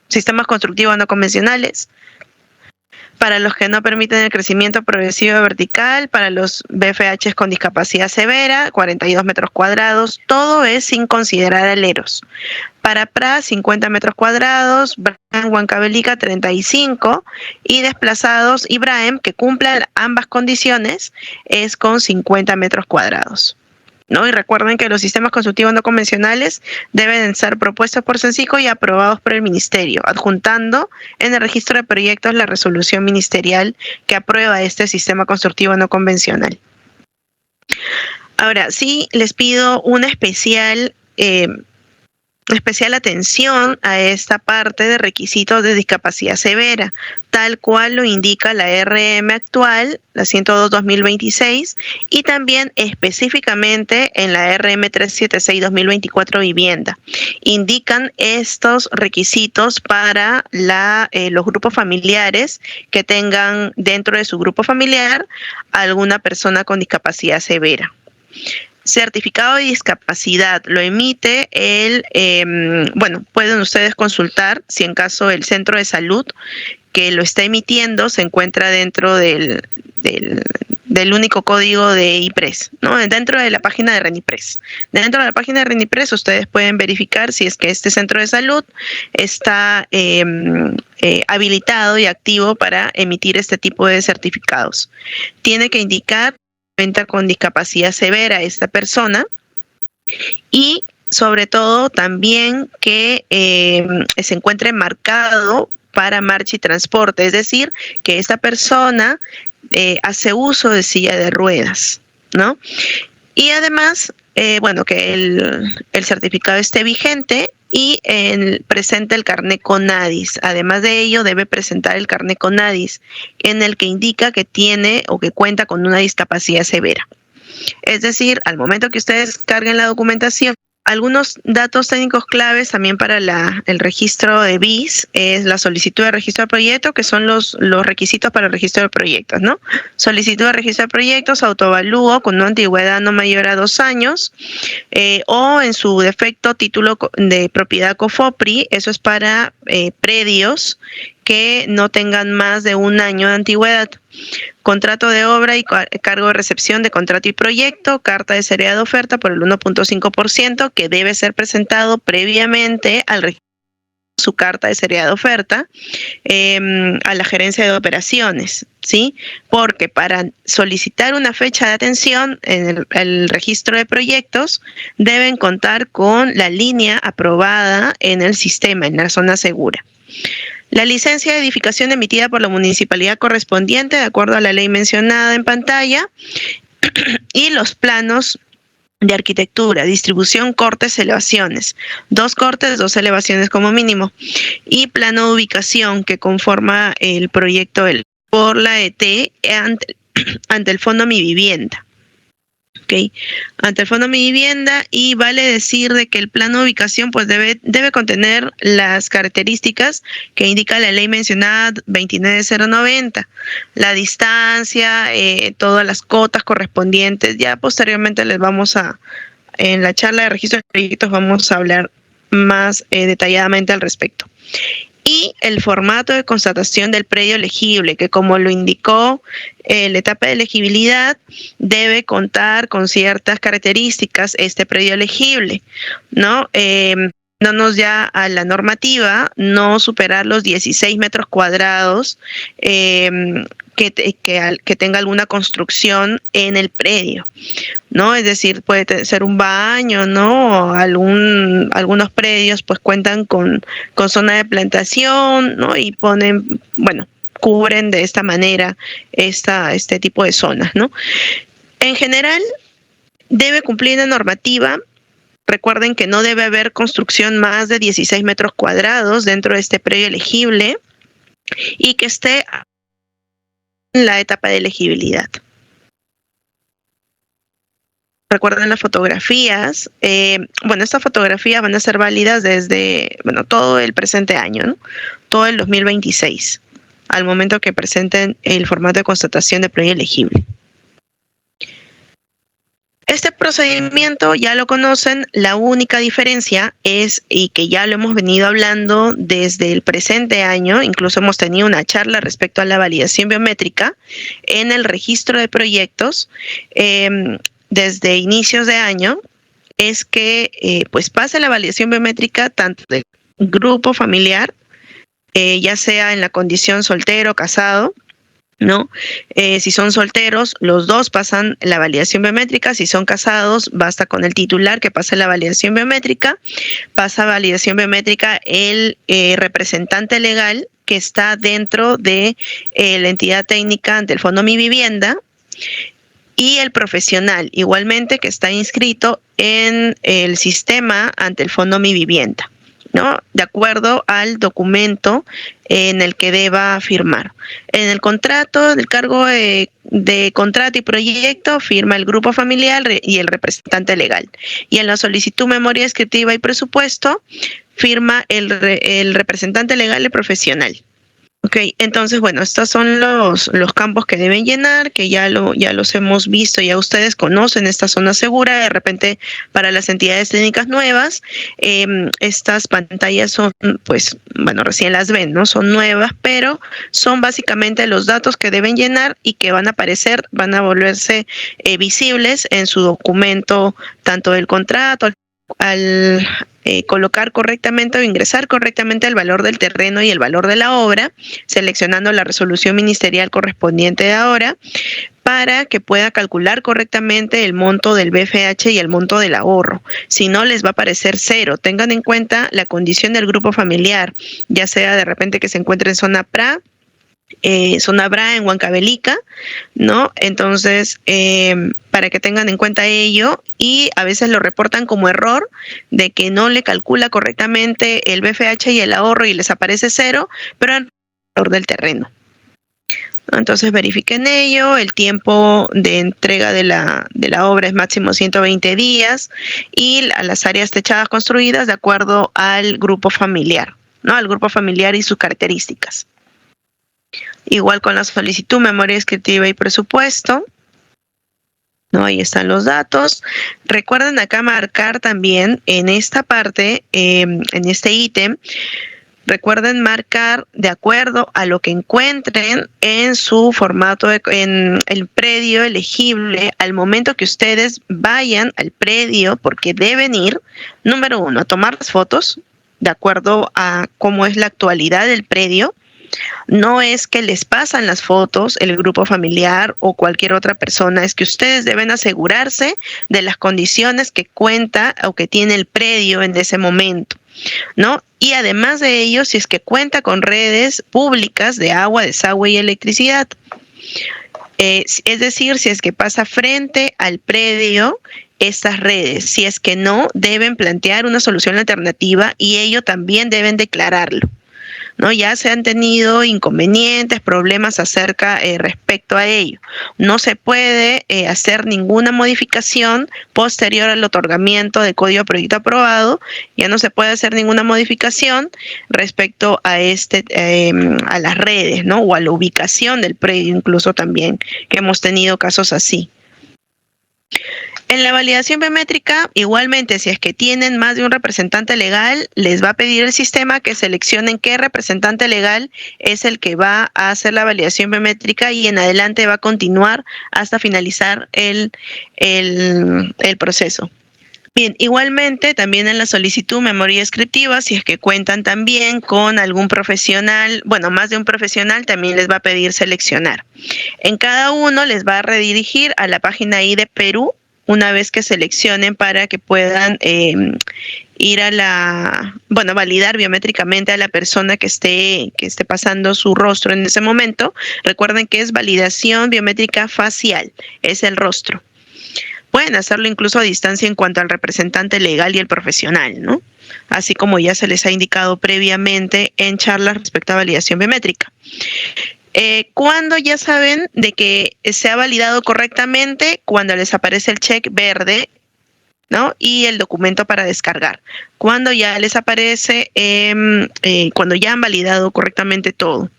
[SPEAKER 3] sistemas constructivos no convencionales, para los que no permiten el crecimiento progresivo vertical, para los BFHs con discapacidad severa, 42 metros cuadrados, todo es sin considerar aleros. Para PRA, 50 metros cuadrados, BRAEM, Huancavelica, 35, y desplazados y BRAEM, que cumplan ambas condiciones, es con 50 metros cuadrados, ¿no? Y recuerden que los sistemas constructivos no convencionales deben ser propuestos por CENCICO y aprobados por el Ministerio, adjuntando en el registro de proyectos la resolución ministerial que aprueba este sistema constructivo no convencional. Ahora, sí les pido una especial atención a esta parte de requisitos de discapacidad severa, tal cual lo indica la RM actual, la 102-2026, y también específicamente en la RM 376-2024 vivienda. Indican estos requisitos para los grupos familiares que tengan dentro de su grupo familiar alguna persona con discapacidad severa. Certificado de discapacidad lo emite pueden ustedes consultar si en caso el centro de salud que lo está emitiendo se encuentra dentro del único código de IPRES, ¿no? Dentro de la página de RENIPRES. Dentro de la página de RENIPRES ustedes pueden verificar si es que este centro de salud está habilitado y activo para emitir este tipo de certificados. Tiene que indicar cuenta con discapacidad severa esta persona, y sobre todo también que se encuentre marcado para marcha y transporte, es decir, que esta persona hace uso de silla de ruedas, ¿no? Y además, que el certificado esté vigente y presente el carnet CONADIS. Además de ello, debe presentar el carnet CONADIS en el que indica que tiene o que cuenta con una discapacidad severa. Es decir, al momento que ustedes carguen la documentación, algunos datos técnicos claves también para el registro de BIS es la solicitud de registro de proyecto, que son los requisitos para el registro de proyectos, ¿no? Solicitud de registro de proyectos, autoavalúo con una antigüedad no mayor a 2 años, o en su defecto título de propiedad COFOPRI, eso es para predios que no tengan más de 1 año de antigüedad. Contrato de obra y cargo de recepción de contrato y proyecto, carta de seriedad de oferta por el 1.5% que debe ser presentado previamente al registro su carta de seriedad de oferta a la gerencia de operaciones, ¿sí? Porque para solicitar una fecha de atención en el registro de proyectos deben contar con la línea aprobada en el sistema, en la zona segura. La licencia de edificación emitida por la municipalidad correspondiente de acuerdo a la ley mencionada en pantalla y los planos de arquitectura, distribución, cortes, elevaciones. 2 cortes, 2 elevaciones como mínimo. Y plano de ubicación que conforma el proyecto por la ET ante el Fondo Mi Vivienda. Okay. Ante el Fondo Mi Vivienda, y vale decir de que el plano de ubicación pues debe contener las características que indica la ley mencionada 29090, la distancia, todas las cotas correspondientes. Ya posteriormente en la charla de registro de proyectos vamos a hablar más detalladamente al respecto. Y el formato de constatación del predio elegible, que como lo indicó la etapa de elegibilidad, debe contar con ciertas características este predio elegible, ¿no? Nos ya a la normativa, no superar los 16 metros cuadrados que tenga alguna construcción en el predio, ¿no? Es decir, puede ser un baño, ¿no? Algunos predios pues cuentan con zona de plantación, ¿no? Y cubren de esta manera este tipo de zonas, ¿no? En general, debe cumplir la normativa. Recuerden que no debe haber construcción más de 16 metros cuadrados dentro de este predio elegible y que esté en la etapa de elegibilidad. Recuerden las fotografías. Estas fotografías van a ser válidas desde todo el presente año, ¿no? Todo el 2026, al momento que presenten el formato de constatación de predio elegible. Este procedimiento ya lo conocen, la única diferencia es, y que ya lo hemos venido hablando desde el presente año, incluso hemos tenido una charla respecto a la validación biométrica en el registro de proyectos desde inicios de año, es que pase la validación biométrica tanto del grupo familiar, ya sea en la condición soltero o casado, ¿no? Si son solteros, los dos pasan la validación biométrica. Si son casados, basta con el titular que pase la validación biométrica. Pasa validación biométrica el representante legal que está dentro de la entidad técnica ante el Fondo Mi Vivienda, y el profesional, igualmente, que está inscrito en el sistema ante el Fondo Mi Vivienda, ¿no? De acuerdo al documento en el que deba firmar. En el contrato, del cargo de contrato y proyecto, firma el grupo familiar y el representante legal. Y en la solicitud, memoria descriptiva y presupuesto, firma el representante legal y profesional. Ok, entonces, estos son los campos que deben llenar, que ya los hemos visto, ya ustedes conocen esta zona segura. De repente, para las entidades técnicas nuevas, estas pantallas son, recién las ven, ¿no? Son nuevas, pero son básicamente los datos que deben llenar y que van a volverse visibles en su documento, tanto del contrato, al colocar correctamente o ingresar correctamente el valor del terreno y el valor de la obra, seleccionando la resolución ministerial correspondiente de ahora, para que pueda calcular correctamente el monto del BFH y el monto del ahorro. Si no, les va a aparecer 0. Tengan en cuenta la condición del grupo familiar, ya sea de repente que se encuentre en zona PRA, zona BRA en Huancavelica, ¿no? Entonces, para que tengan en cuenta ello, y a veces lo reportan como error de que no le calcula correctamente el BFH y el ahorro y les aparece 0, pero en el valor del terreno. Entonces verifiquen ello. El tiempo de entrega de la obra es máximo 120 días y a las áreas techadas construidas de acuerdo al grupo familiar, ¿no? Al grupo familiar y sus características. Igual con la solicitud, memoria descriptiva y presupuesto, ¿no? Ahí están los datos. Recuerden acá marcar también en esta parte, en este ítem, Recuerden marcar de acuerdo a lo que encuentren en su formato, en el predio elegible al momento que ustedes vayan al predio, porque deben ir, número 1, a tomar las fotos de acuerdo a cómo es la actualidad del predio. No es que les pasan las fotos el grupo familiar o cualquier otra persona, es que ustedes deben asegurarse de las condiciones que cuenta o que tiene el predio en ese momento, ¿no? Y además de ello, si es que cuenta con redes públicas de agua, desagüe y electricidad. Es decir, si es que pasa frente al predio estas redes, si es que no, deben plantear una solución alternativa y ello también deben declararlo, ¿no? Ya se han tenido inconvenientes, problemas respecto a ello. No se puede hacer ninguna modificación posterior al otorgamiento del código de proyecto aprobado. Ya no se puede hacer ninguna modificación respecto a a las redes, ¿no? O a la ubicación del predio, incluso también, que hemos tenido casos así. En la validación biométrica, igualmente, si es que tienen más de un representante legal, les va a pedir el sistema que seleccionen qué representante legal es el que va a hacer la validación biométrica y en adelante va a continuar hasta finalizar el proceso. Bien, igualmente también en la solicitud memoria descriptiva, si es que cuentan también con algún profesional, bueno, más de un profesional, también les va a pedir seleccionar. En cada uno les va a redirigir a la página ID Perú, una vez que seleccionen para que puedan ir validar biométricamente a la persona que esté pasando su rostro en ese momento. Recuerden que es validación biométrica facial, es el rostro. Pueden hacerlo incluso a distancia en cuanto al representante legal y el profesional, ¿no? Así como ya se les ha indicado previamente en charlas respecto a validación biométrica. Cuando ya saben de que se ha validado correctamente, cuando les aparece el check verde, ¿no? Y el documento para descargar. Cuando ya les aparece, cuando ya han validado correctamente todo,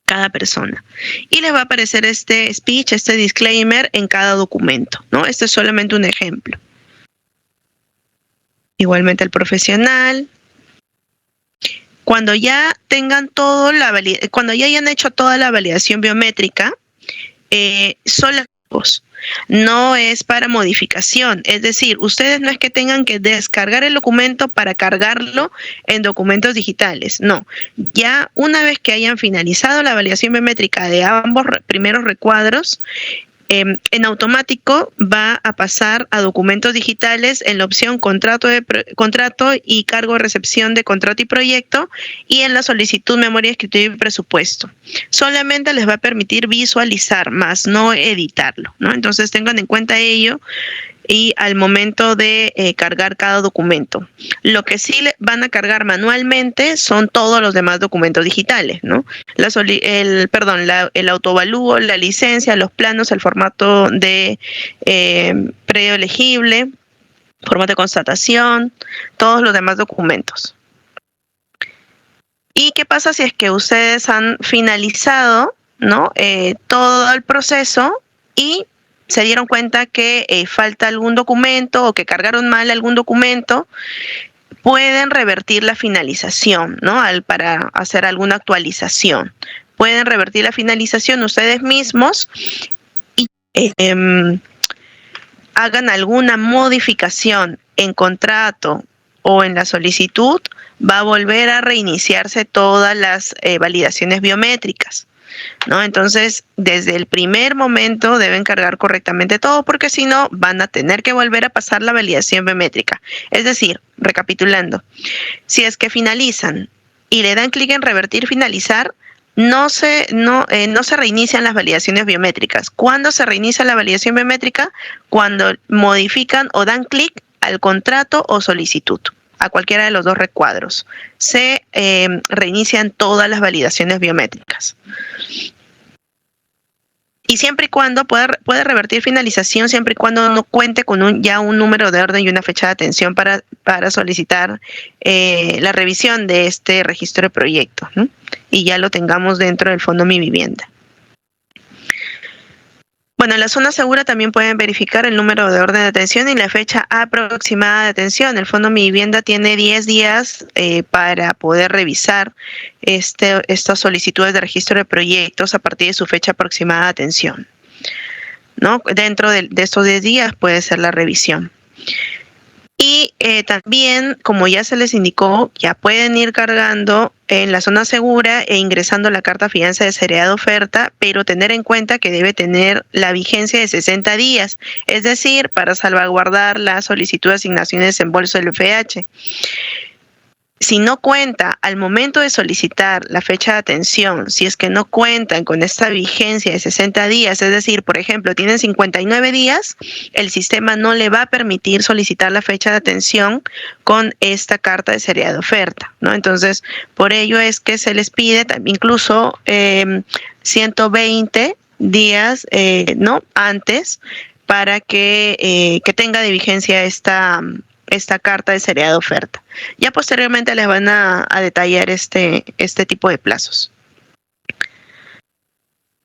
[SPEAKER 3] cada persona. Y les va a aparecer este speech, este disclaimer en cada documento, ¿no? Este es solamente un ejemplo. Igualmente el profesional. Cuando ya tengan cuando ya hayan hecho toda la validación biométrica, son no es para modificación, es decir, ustedes no es que tengan que descargar el documento para cargarlo en documentos digitales, no, ya una vez que hayan finalizado la validación biométrica de ambos primeros recuadros, en automático va a pasar a documentos digitales en la opción contrato y cargo de recepción de contrato y proyecto y en la solicitud memoria escritura y presupuesto. Solamente les va a permitir visualizar, más no editarlo, ¿no? Entonces tengan en cuenta ello y al momento de cargar cada documento. Lo que sí van a cargar manualmente son todos los demás documentos digitales, ¿no? El autovalúo, la licencia, los planos, el formato de predio elegible, formato de constatación, todos los demás documentos. ¿Y qué pasa si es que ustedes han finalizado, ¿no? Todo el proceso y se dieron cuenta que falta algún documento o que cargaron mal algún documento? Pueden revertir la finalización, ¿no? Para hacer alguna actualización. Pueden revertir la finalización ustedes mismos y hagan alguna modificación en contrato o en la solicitud, va a volver a reiniciarse todas las validaciones biométricas, ¿no? Entonces, desde el primer momento deben cargar correctamente todo, porque si no, van a tener que volver a pasar la validación biométrica. Es decir, recapitulando, si es que finalizan y le dan clic en revertir, finalizar, no se reinician las validaciones biométricas. ¿Cuándo se reinicia la validación biométrica? Cuando modifican o dan clic al contrato o solicitud, a cualquiera de los dos recuadros. Se reinician todas las validaciones biométricas. Y siempre y cuando puede revertir finalización, siempre y cuando no cuente con ya un número de orden y una fecha de atención para solicitar la revisión de este registro de proyecto, ¿no? Y ya lo tengamos dentro del Fondo Mi Vivienda. Bueno, en la zona segura también pueden verificar el número de orden de atención y la fecha aproximada de atención. El Fondo Mi Vivienda tiene 10 días para poder revisar estas solicitudes de registro de proyectos a partir de su fecha aproximada de atención, ¿no? Dentro de estos 10 días puede ser la revisión. Y también, como ya se les indicó, ya pueden ir cargando en la zona segura e ingresando la carta fianza de seriedad de oferta, pero tener en cuenta que debe tener la vigencia de 60 días, es decir, para salvaguardar la solicitud de asignación de desembolso del FH. Si no cuenta al momento de solicitar la fecha de atención, si es que no cuentan con esta vigencia de 60 días, es decir, por ejemplo, tienen 59 días, el sistema no le va a permitir solicitar la fecha de atención con esta carta de seriedad de oferta, ¿no? Entonces, por ello es que se les pide incluso 120 días, ¿no? Antes, para que tenga de vigencia esta carta de seriedad de oferta. Ya posteriormente les van a detallar este tipo de plazos.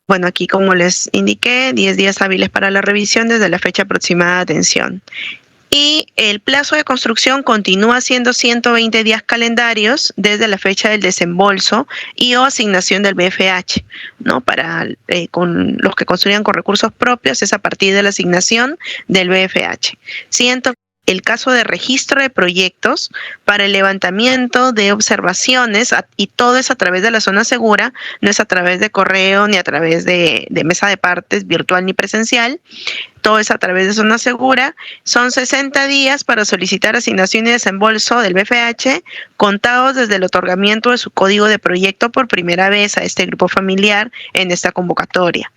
[SPEAKER 3] Bueno, aquí como les indiqué, 10 días hábiles para la revisión desde la fecha aproximada de atención. Y el plazo de construcción continúa siendo 120 días calendarios desde la fecha del desembolso y o asignación del BFH, ¿no? Para con los que construyan con recursos propios es a partir de la asignación del BFH. El caso de registro de proyectos para el levantamiento de observaciones, y todo es a través de la zona segura, no es a través de correo ni a través de mesa de partes virtual ni presencial, todo es a través de zona segura. Son 60 días para solicitar asignación y desembolso del BFH, contados desde el otorgamiento de su código de proyecto por primera vez a este grupo familiar en esta convocatoria.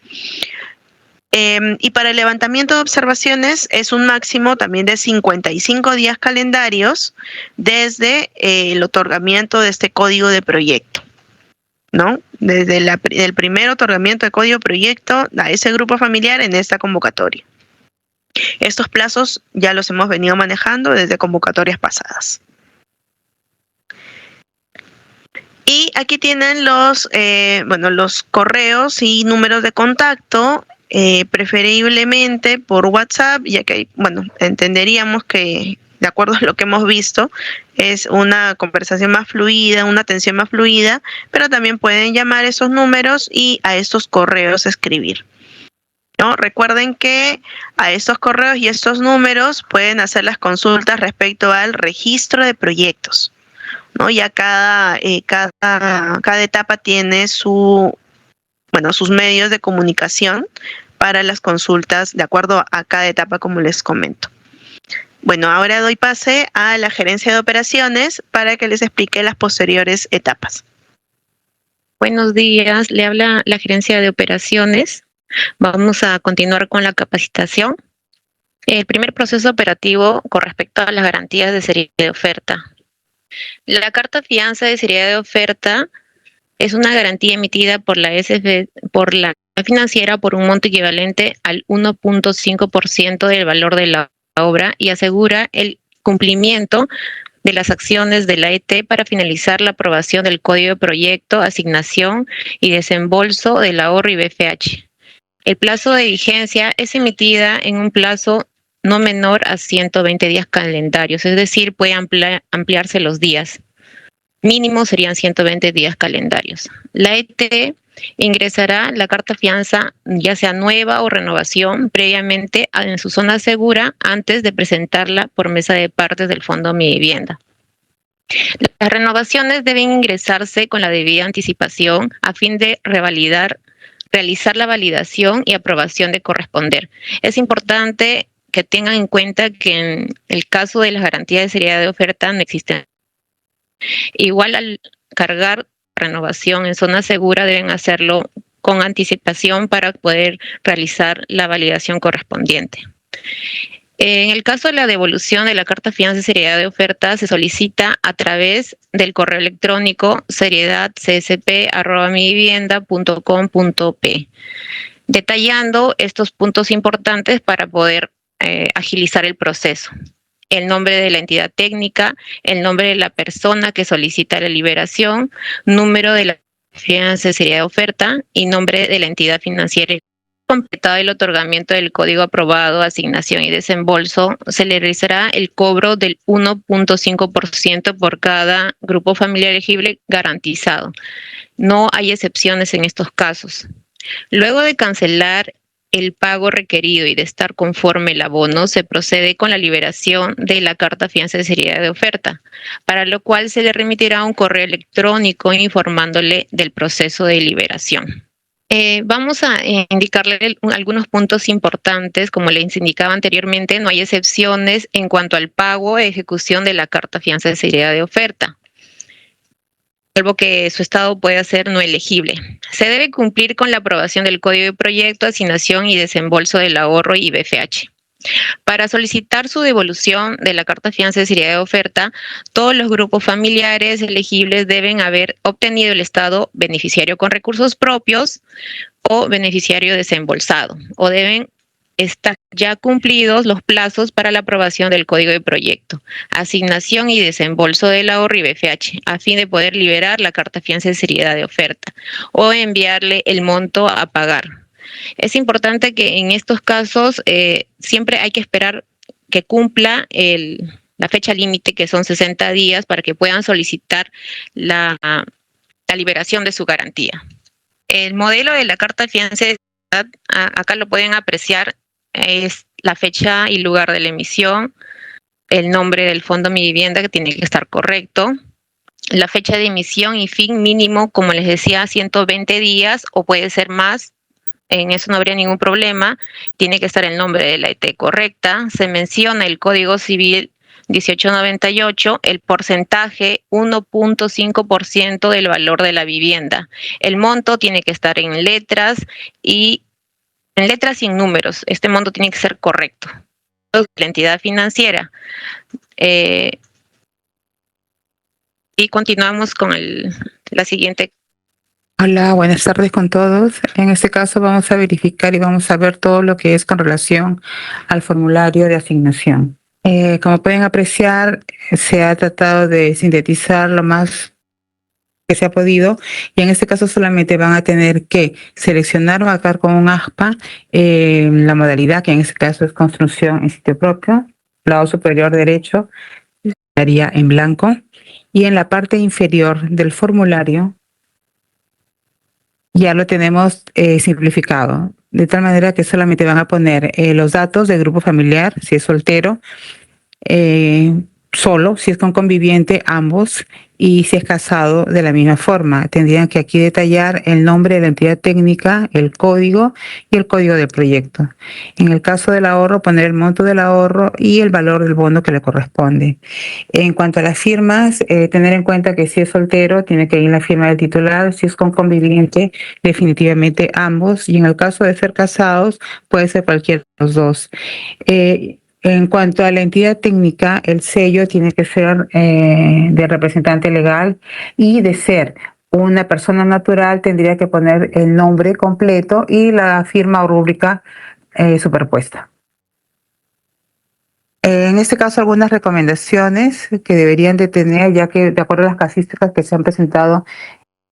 [SPEAKER 3] Y para el levantamiento de observaciones es un máximo también de 55 días calendarios desde el otorgamiento de este código de proyecto, ¿no? Desde el primer otorgamiento de código de proyecto a ese grupo familiar en esta convocatoria. Estos plazos ya los hemos venido manejando desde convocatorias pasadas. Y aquí tienen los correos y números de contacto. Preferiblemente por WhatsApp, ya que, entenderíamos que, de acuerdo a lo que hemos visto, es una conversación más fluida, una atención más fluida, pero también pueden llamar esos números y a estos correos escribir, ¿no? Recuerden que a estos correos y estos números pueden hacer las consultas respecto al registro de proyectos, ¿no? Ya cada etapa tiene sus medios de comunicación para las consultas de acuerdo a cada etapa, como les comento. Bueno, ahora doy pase a la gerencia de operaciones para que les explique las posteriores etapas.
[SPEAKER 4] Buenos días, le habla la gerencia de operaciones. Vamos a continuar con la capacitación. El primer proceso operativo con respecto a las garantías de seriedad de oferta. La carta fianza de seriedad de oferta es una garantía emitida por la financiera por un monto equivalente al 1.5% del valor de la obra y asegura el cumplimiento de las acciones de la ET para finalizar la aprobación del código de proyecto, asignación y desembolso del ahorro y BFH. El plazo de vigencia es emitida en un plazo no menor a 120 días calendarios, es decir, puede ampliarse los días. Mínimo serían 120 días calendarios. La ET ingresará la carta fianza, ya sea nueva o renovación, previamente en su zona segura antes de presentarla por mesa de partes del Fondo Mi Vivienda. Las renovaciones deben ingresarse con la debida anticipación a fin de realizar la validación y aprobación de corresponder. Es importante que tengan en cuenta que en el caso de las garantías de seriedad de oferta no existen. Igual al cargar renovación en zona segura deben hacerlo con anticipación para poder realizar la validación correspondiente. En el caso de la devolución de la carta fianza de seriedad de oferta se solicita a través del correo electrónico seriedadcsp@mivivienda.com.p, detallando estos puntos importantes para poder agilizar el proceso. El nombre de la entidad técnica, el nombre de la persona que solicita la liberación, número de la fianza de seriedad de oferta y nombre de la entidad financiera completado el otorgamiento del código aprobado, asignación y desembolso, se le realizará el cobro del 1.5% por cada grupo familiar elegible garantizado. No hay excepciones en estos casos. Luego de cancelar el pago requerido y de estar conforme el abono, se procede con la liberación de la carta fianza de seriedad de oferta, para lo cual se le remitirá un correo electrónico informándole del proceso de liberación. Vamos a indicarle algunos puntos importantes. Como les indicaba anteriormente, no hay excepciones en cuanto al pago e ejecución de la carta fianza de seriedad de oferta, salvo que su estado pueda ser no elegible. Se debe cumplir con la aprobación del código de proyecto, asignación y desembolso del ahorro y BFH. Para solicitar su devolución de la carta fianza de seriedad de oferta, todos los grupos familiares elegibles deben haber obtenido el estado beneficiario con recursos propios o beneficiario desembolsado, o deben estar ya cumplidos los plazos para la aprobación del código de proyecto, asignación y desembolso del ahorro y BFH, a fin de poder liberar la carta fianza de seriedad de oferta o enviarle el monto a pagar. Es importante que en estos casos siempre hay que esperar que cumpla la fecha límite, que son 60 días, para que puedan solicitar la liberación de su garantía. El modelo de la carta fianza de seriedad, acá lo pueden apreciar, es la fecha y lugar de la emisión, el nombre del fondo Mi Vivienda, que tiene que estar correcto, la fecha de emisión y fin mínimo, como les decía, 120 días o puede ser más. En eso no habría ningún problema. Tiene que estar el nombre de la ET correcta. Se menciona el Código Civil 1898, el porcentaje 1.5% del valor de la vivienda. El monto tiene que estar en letras y en números. Este monto tiene que ser correcto. La entidad financiera. Y continuamos con la siguiente.
[SPEAKER 5] Hola, buenas tardes con todos. En este caso vamos a verificar y vamos a ver todo lo que es con relación al formulario de asignación. Como pueden apreciar, se ha tratado de sintetizar lo más que se ha podido, y en este caso solamente van a tener que seleccionar o marcar con un aspa la modalidad, que en este caso es construcción en sitio propio, lado superior derecho, estaría en blanco, y en la parte inferior del formulario ya lo tenemos simplificado, de tal manera que solamente van a poner los datos del grupo familiar, si es soltero, solo, si es con conviviente, ambos, y si es casado, de la misma forma. Tendrían que aquí detallar el nombre de la entidad técnica, el código y el código del proyecto. En el caso del ahorro, poner el monto del ahorro y el valor del bono que le corresponde. En cuanto a las firmas, tener en cuenta que si es soltero, tiene que ir la firma del titular; si es con conviviente, definitivamente ambos, y en el caso de ser casados, puede ser cualquiera de los dos. En cuanto a la entidad técnica, el sello tiene que ser de representante legal, y de ser una persona natural tendría que poner el nombre completo y la firma o rúbrica superpuesta. En este caso, algunas recomendaciones que deberían de tener, ya que de acuerdo a las casísticas que se han presentado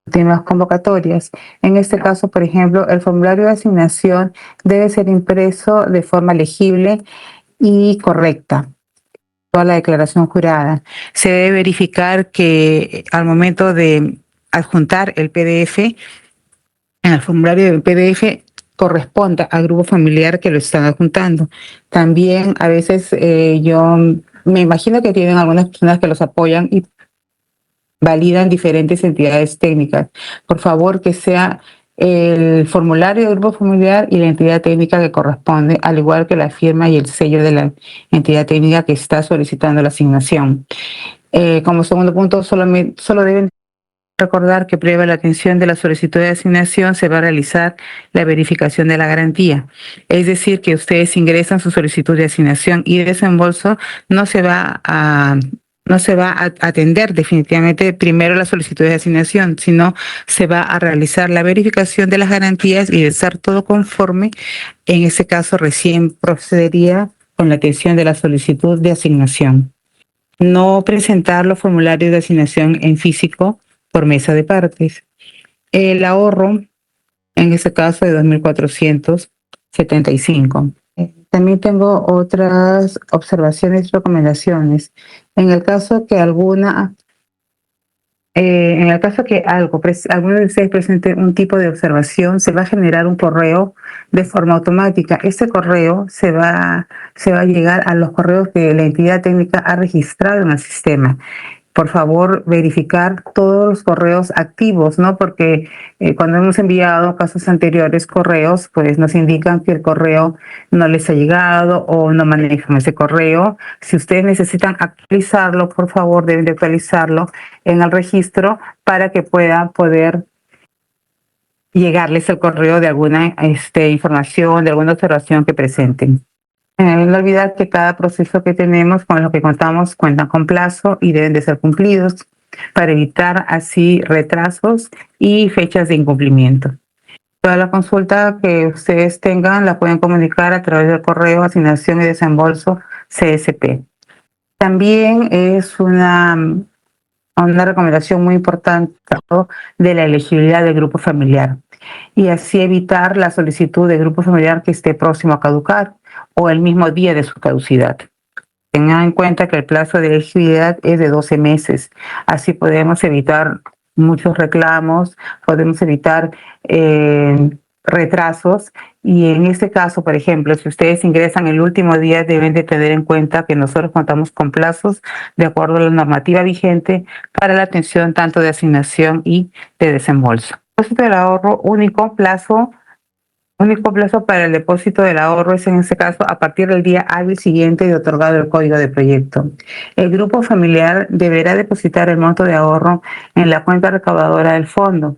[SPEAKER 5] en últimas convocatorias. En este caso, por ejemplo, el formulario de asignación debe ser impreso de forma legible y correcta. Toda la declaración jurada. Se debe verificar que al momento de adjuntar el PDF, en el formulario del PDF corresponda al grupo familiar que lo están adjuntando. También a veces yo me imagino que tienen algunas personas que los apoyan y validan diferentes entidades técnicas. Por favor, que sea el formulario del grupo familiar y la entidad técnica que corresponde, al igual que la firma y el sello de la entidad técnica que está solicitando la asignación. Como segundo punto, solo deben recordar que previa a la atención de la solicitud de asignación se va a realizar la verificación de la garantía. Es decir, que ustedes ingresan su solicitud de asignación y desembolso, no se va a atender definitivamente primero la solicitud de asignación, sino se va a realizar la verificación de las garantías, y de estar todo conforme, en ese caso recién procedería con la atención de la solicitud de asignación. No presentar los formularios de asignación en físico por mesa de partes. El ahorro, en este caso de 2.400, 75. También tengo otras observaciones y recomendaciones. En el caso que alguno de ustedes presente un tipo de observación, se va a generar un correo de forma automática. Este correo se va a llegar a los correos que la entidad técnica ha registrado en el sistema. Por favor, verificar todos los correos activos, ¿no? Porque cuando hemos enviado casos anteriores correos, pues nos indican que el correo no les ha llegado o no manejan ese correo. Si ustedes necesitan actualizarlo, por favor, deben de actualizarlo en el registro para que poder llegarles el correo de alguna información, de alguna observación que presenten. No olvidar que cada proceso que tenemos, con lo que contamos, cuentan con plazo y deben de ser cumplidos para evitar así retrasos y fechas de incumplimiento. Toda la consulta que ustedes tengan la pueden comunicar a través del correo asignación y desembolso CSP. También es una recomendación muy importante de la elegibilidad del grupo familiar y así evitar la solicitud de grupo familiar que esté próximo a caducar o el mismo día de su caducidad. Tengan en cuenta que el plazo de elegibilidad es de 12 meses. Así podemos evitar muchos reclamos, podemos evitar retrasos y en este caso, por ejemplo, si ustedes ingresan el último día, deben de tener en cuenta que nosotros contamos con plazos de acuerdo a la normativa vigente para la atención tanto de asignación y de desembolso. Depósito del ahorro, único plazo para el depósito del ahorro es en este caso a partir del día hábil siguiente de otorgado el código de proyecto. El grupo familiar deberá depositar el monto de ahorro en la cuenta recaudadora del fondo,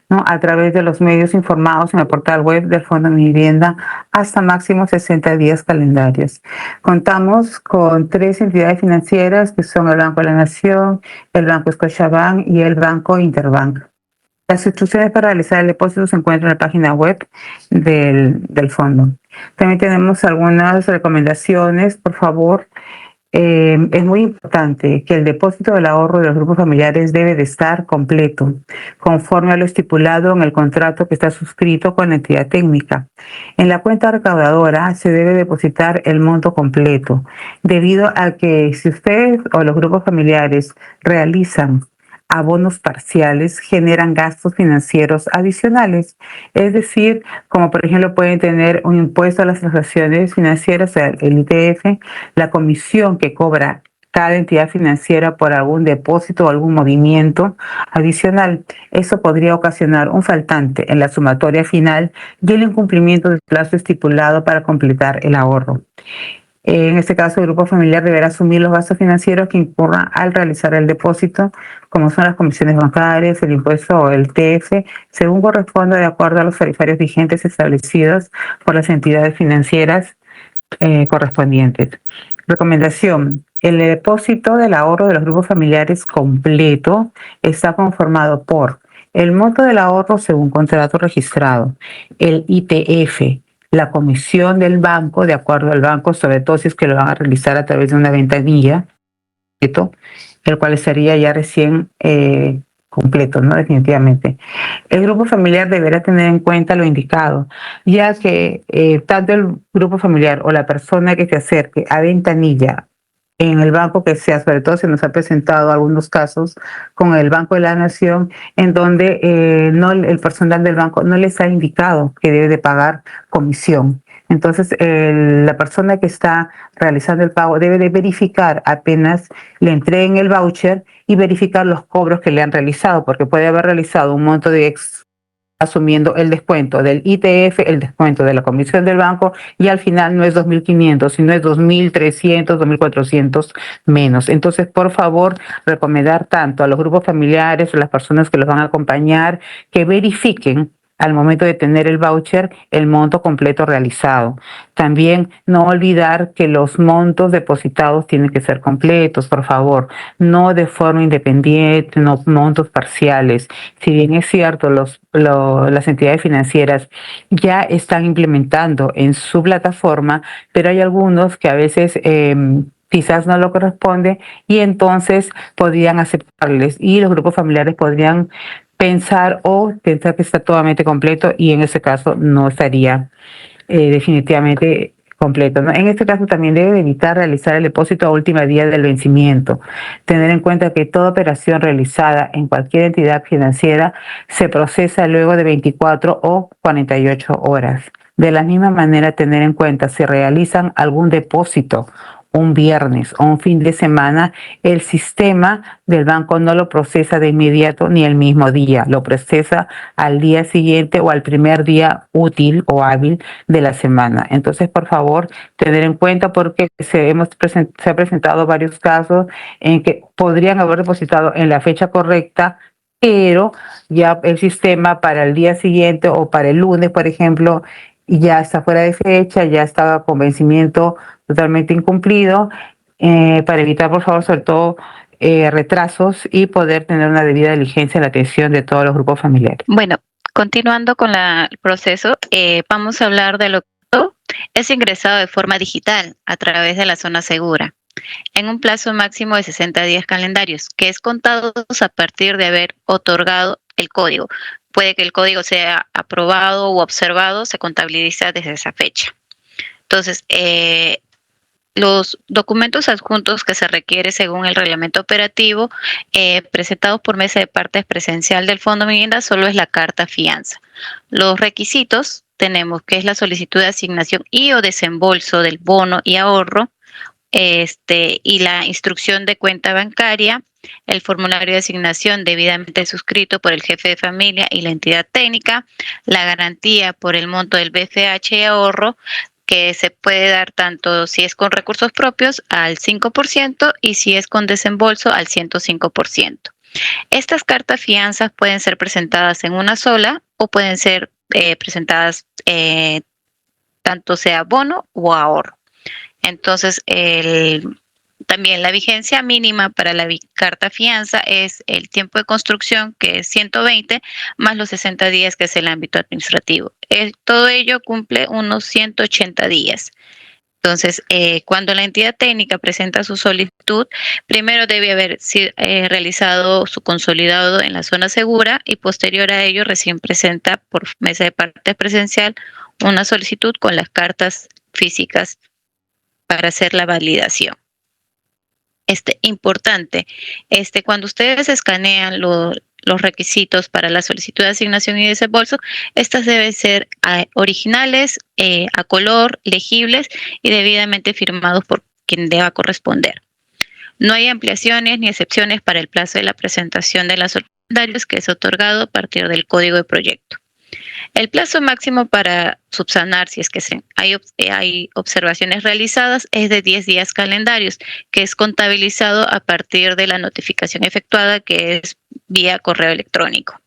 [SPEAKER 5] ¿no? A través de los medios informados en el portal web del Fondo de Vivienda hasta máximo 60 días calendarios. Contamos con 3 entidades financieras que son el Banco de la Nación, el Banco Scotiabank y el Banco Interbank. Las instrucciones para realizar el depósito se encuentran en la página web del fondo. También tenemos algunas recomendaciones, por favor. Es muy importante que el depósito del ahorro de los grupos familiares debe de estar completo, conforme a lo estipulado en el contrato que está suscrito con la entidad técnica. En la cuenta recaudadora se debe depositar el monto completo, debido a que si ustedes o los grupos familiares realizan abonos parciales, generan gastos financieros adicionales. Es decir, como por ejemplo pueden tener un impuesto a las transacciones financieras, el ITF, la comisión que cobra cada entidad financiera por algún depósito o algún movimiento adicional. Eso podría ocasionar un faltante en la sumatoria final y el incumplimiento del plazo estipulado para completar el ahorro. En este caso, el grupo familiar deberá asumir los gastos financieros que incurran al realizar el depósito, como son las comisiones bancarias, el impuesto o el TF, según corresponda de acuerdo a los tarifarios vigentes establecidos por las entidades financieras correspondientes. Recomendación. El depósito del ahorro de los grupos familiares completo está conformado por el monto del ahorro según contrato registrado, el ITF, la comisión del banco, de acuerdo al banco, sobre todo si es que lo van a realizar a través de una ventanilla, el cual estaría ya recién completo, ¿no? Definitivamente. El grupo familiar deberá tener en cuenta lo indicado, ya que tanto el grupo familiar o la persona que se acerque a ventanilla en el banco que sea, sobre todo se nos ha presentado algunos casos con el Banco de la Nación, en donde el personal del banco no les ha indicado que debe de pagar comisión. Entonces, la persona que está realizando el pago debe de verificar apenas le entreguen el voucher y verificar los cobros que le han realizado, porque puede haber realizado un monto de asumiendo el descuento del ITF, el descuento de la comisión del banco, y al final no es 2.500, sino es 2.300, 2.400 menos. Entonces, por favor, recomendar tanto a los grupos familiares, a las personas que los van a acompañar, que verifiquen al momento de tener el voucher el monto completo realizado. También no olvidar que los montos depositados tienen que ser completos, por favor, no de forma independiente, no montos parciales. Si bien es cierto, las entidades financieras ya están implementando en su plataforma, pero hay algunos que a veces quizás no lo corresponde y entonces podrían aceptarles y los grupos familiares podrían pensar que está totalmente completo y en ese caso no estaría definitivamente completo, ¿no? En este caso también debe evitar realizar el depósito a última día del vencimiento. Tener en cuenta que toda operación realizada en cualquier entidad financiera se procesa luego de 24 o 48 horas. De la misma manera, tener en cuenta si realizan algún depósito un viernes o un fin de semana, el sistema del banco no lo procesa de inmediato ni el mismo día, lo procesa al día siguiente o al primer día útil o hábil de la semana. Entonces, por favor, tener en cuenta porque se ha presentado varios casos en que podrían haber depositado en la fecha correcta, pero ya el sistema para el día siguiente o para el lunes, por ejemplo, ya está fuera de fecha, ya estaba con vencimiento totalmente incumplido, para evitar, por favor, sobre todo retrasos y poder tener una debida diligencia en la atención de todos los grupos familiares.
[SPEAKER 4] Bueno, continuando con el proceso, vamos a hablar de lo que es ingresado de forma digital a través de la zona segura, en un plazo máximo de 60 días calendarios, que es contados a partir de haber otorgado el código. Puede que el código sea aprobado u observado, se contabiliza desde esa fecha. Entonces, los documentos adjuntos que se requiere según el reglamento operativo presentados por mesa de partes presencial del Fondo Vivienda solo es la carta fianza. Los requisitos tenemos que es la solicitud de asignación y o desembolso del bono y ahorro, y la instrucción de cuenta bancaria, el formulario de asignación debidamente suscrito por el jefe de familia y la entidad técnica, la garantía por el monto del BFH y ahorro, que se puede dar tanto si es con recursos propios al 5% y si es con desembolso al 105%. Estas cartas fianzas pueden ser presentadas en una sola o pueden ser presentadas tanto sea bono o ahorro. Entonces, también la vigencia mínima para la carta fianza es el tiempo de construcción, que es 120, más los 60 días, que es el ámbito administrativo. Todo ello cumple unos 180 días. Entonces, cuando la entidad técnica presenta su solicitud, primero debe haber realizado su consolidado en la zona segura y posterior a ello recién presenta por mesa de partes presencial una solicitud con las cartas físicas para hacer la validación. Importante, cuando ustedes escanean los requisitos para la solicitud de asignación y desembolso, estas deben ser originales, a color, legibles y debidamente firmados por quien deba corresponder. No hay ampliaciones ni excepciones para el plazo de la presentación de las solicitudes, que es otorgado a partir del código de proyecto. El plazo máximo para subsanar, si es que hay observaciones realizadas, es de 10 días calendarios, que es contabilizado a partir de la notificación efectuada, que es vía correo electrónico.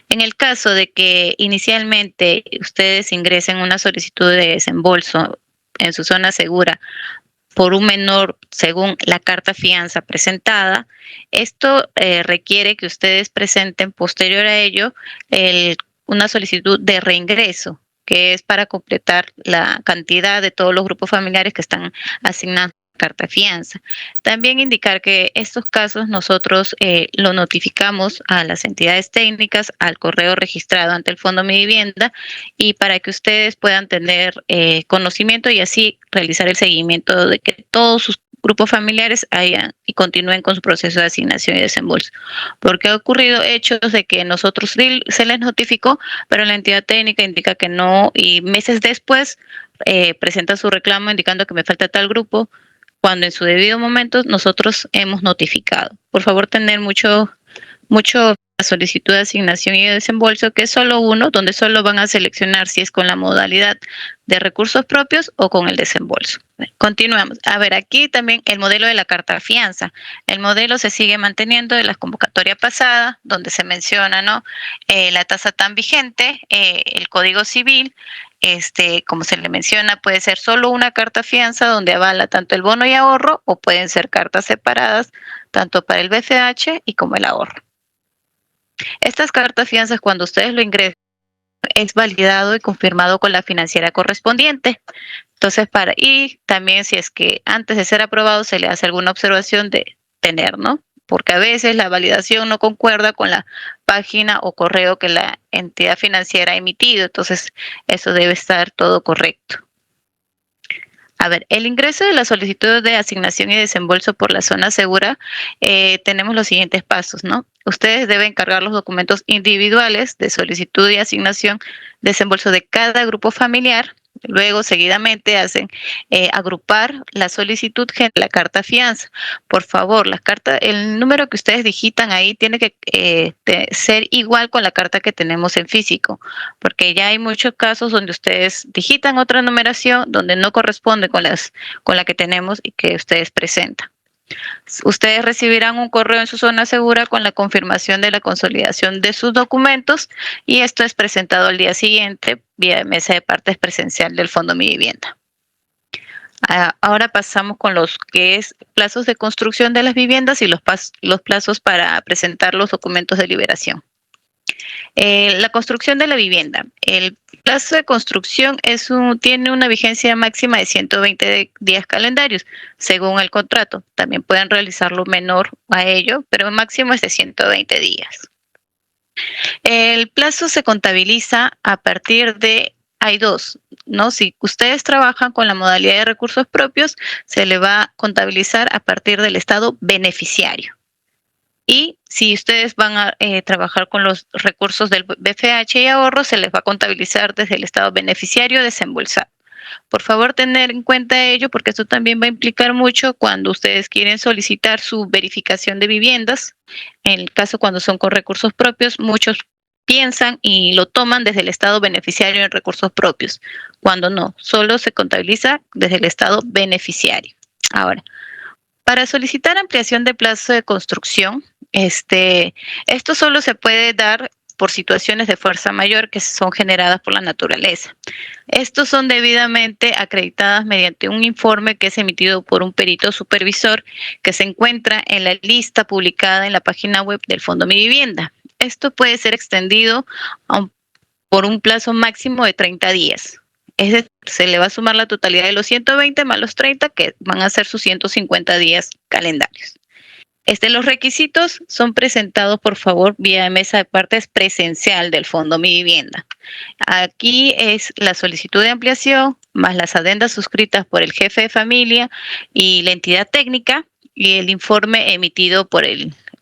[SPEAKER 4] En el caso de que inicialmente ustedes ingresen una solicitud de desembolso en su zona segura por un menor según la carta fianza presentada, esto requiere que ustedes presenten posterior a ello una solicitud de reingreso, que es para completar la cantidad de todos los grupos familiares que están asignando carta fianza. También indicar que estos casos nosotros lo notificamos a las entidades técnicas, al correo registrado ante el Fondo Mi Vivienda, y para que ustedes puedan tener conocimiento y así realizar el seguimiento de que todos sus grupos familiares hayan y continúen con su proceso de asignación y desembolso. Porque ha ocurrido hechos de que nosotros se les notificó, pero la entidad técnica indica que no, y meses después presenta su reclamo indicando que me falta tal grupo, cuando en su debido momento nosotros hemos notificado. Por favor, tener mucho la solicitud de asignación y de desembolso, que es solo uno, donde solo van a seleccionar si es con la modalidad de recursos propios o con el desembolso. Continuamos. A ver, aquí también el modelo de la carta fianza. El modelo se sigue manteniendo de la convocatoria pasada, donde se menciona, ¿no? La tasa tan vigente, el Código Civil. Como se le menciona, puede ser solo una carta fianza donde avala tanto el bono y ahorro, o pueden ser cartas separadas, tanto para el BCH y como el ahorro. Estas cartas fianzas, cuando ustedes lo ingresan, es validado y confirmado con la financiera correspondiente. Entonces, y también si es que antes de ser aprobado se le hace alguna observación de tener, ¿no?, porque a veces la validación no concuerda con la página o correo que la entidad financiera ha emitido, entonces eso debe estar todo correcto. A ver, el ingreso de la solicitud de asignación y desembolso por la zona segura, tenemos los siguientes pasos, ¿no? Ustedes deben cargar los documentos individuales de solicitud y asignación, desembolso de cada grupo familiar. Luego, seguidamente, hacen agrupar la solicitud en la carta fianza. Por favor, el número que ustedes digitan ahí tiene que ser igual con la carta que tenemos en físico, porque ya hay muchos casos donde ustedes digitan otra numeración donde no corresponde con la que tenemos y que ustedes presentan. Ustedes recibirán un correo en su zona segura con la confirmación de la consolidación de sus documentos y esto es presentado al día siguiente vía mesa de partes presencial del Fondo Mi Vivienda. Ahora pasamos con los que es plazos de construcción de las viviendas y los plazos para presentar los documentos de liberación. La construcción de la vivienda. El plazo de construcción tiene una vigencia máxima de 120 días calendarios, según el contrato. También pueden realizarlo menor a ello, pero el máximo es de 120 días. El plazo se contabiliza a partir de, hay dos, ¿no? Si ustedes trabajan con la modalidad de recursos propios, se le va a contabilizar a partir del estado beneficiario. Y si ustedes van a trabajar con los recursos del BFH y ahorro, se les va a contabilizar desde el estado beneficiario desembolsado. Por favor, tener en cuenta ello porque esto también va a implicar mucho cuando ustedes quieren solicitar su verificación de viviendas. En el caso cuando son con recursos propios, muchos piensan y lo toman desde el estado beneficiario en recursos propios, cuando no, solo se contabiliza desde el estado beneficiario. Ahora, para solicitar ampliación de plazo de construcción, esto solo se puede dar por situaciones de fuerza mayor que son generadas por la naturaleza. Estos son debidamente acreditadas mediante un informe que es emitido por un perito supervisor que se encuentra en la lista publicada en la página web del Fondo Mi Vivienda. Esto puede ser extendido por un plazo máximo de 30 días. Es decir, se le va a sumar la totalidad de los 120 más los 30, que van a ser sus 150 días calendarios. Los requisitos son presentados, por favor, vía mesa de partes presencial del Fondo Mi Vivienda. Aquí es la solicitud de ampliación, más las adendas suscritas por el jefe de familia y la entidad técnica, y el informe emitido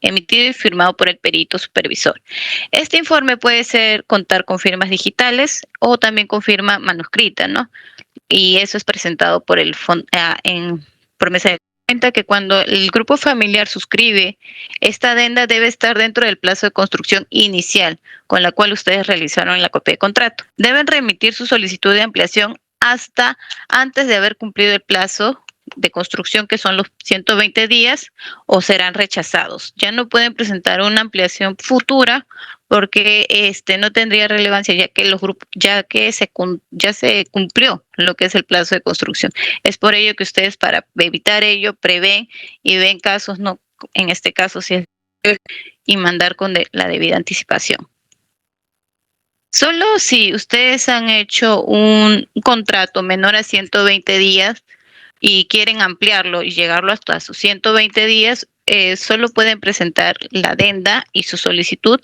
[SPEAKER 4] y firmado por el perito supervisor. Este informe puede contar con firmas digitales o también con firma manuscrita, ¿no? Y eso es presentado por el fondo por mesa de cuenta que cuando el grupo familiar suscribe, esta adenda debe estar dentro del plazo de construcción inicial con la cual ustedes realizaron la copia de contrato. Deben remitir su solicitud de ampliación hasta antes de haber cumplido el plazo de construcción, que son los 120 días, o serán rechazados. Ya no pueden presentar una ampliación futura porque no tendría relevancia ya que ya se cumplió lo que es el plazo de construcción. Es por ello que ustedes, para evitar ello, prevén y ven casos, no, en este caso sí es, y mandar con la debida anticipación. Solo si ustedes han hecho un contrato menor a 120 días y quieren ampliarlo y llegarlo hasta sus 120 días, solo pueden presentar la adenda y su solicitud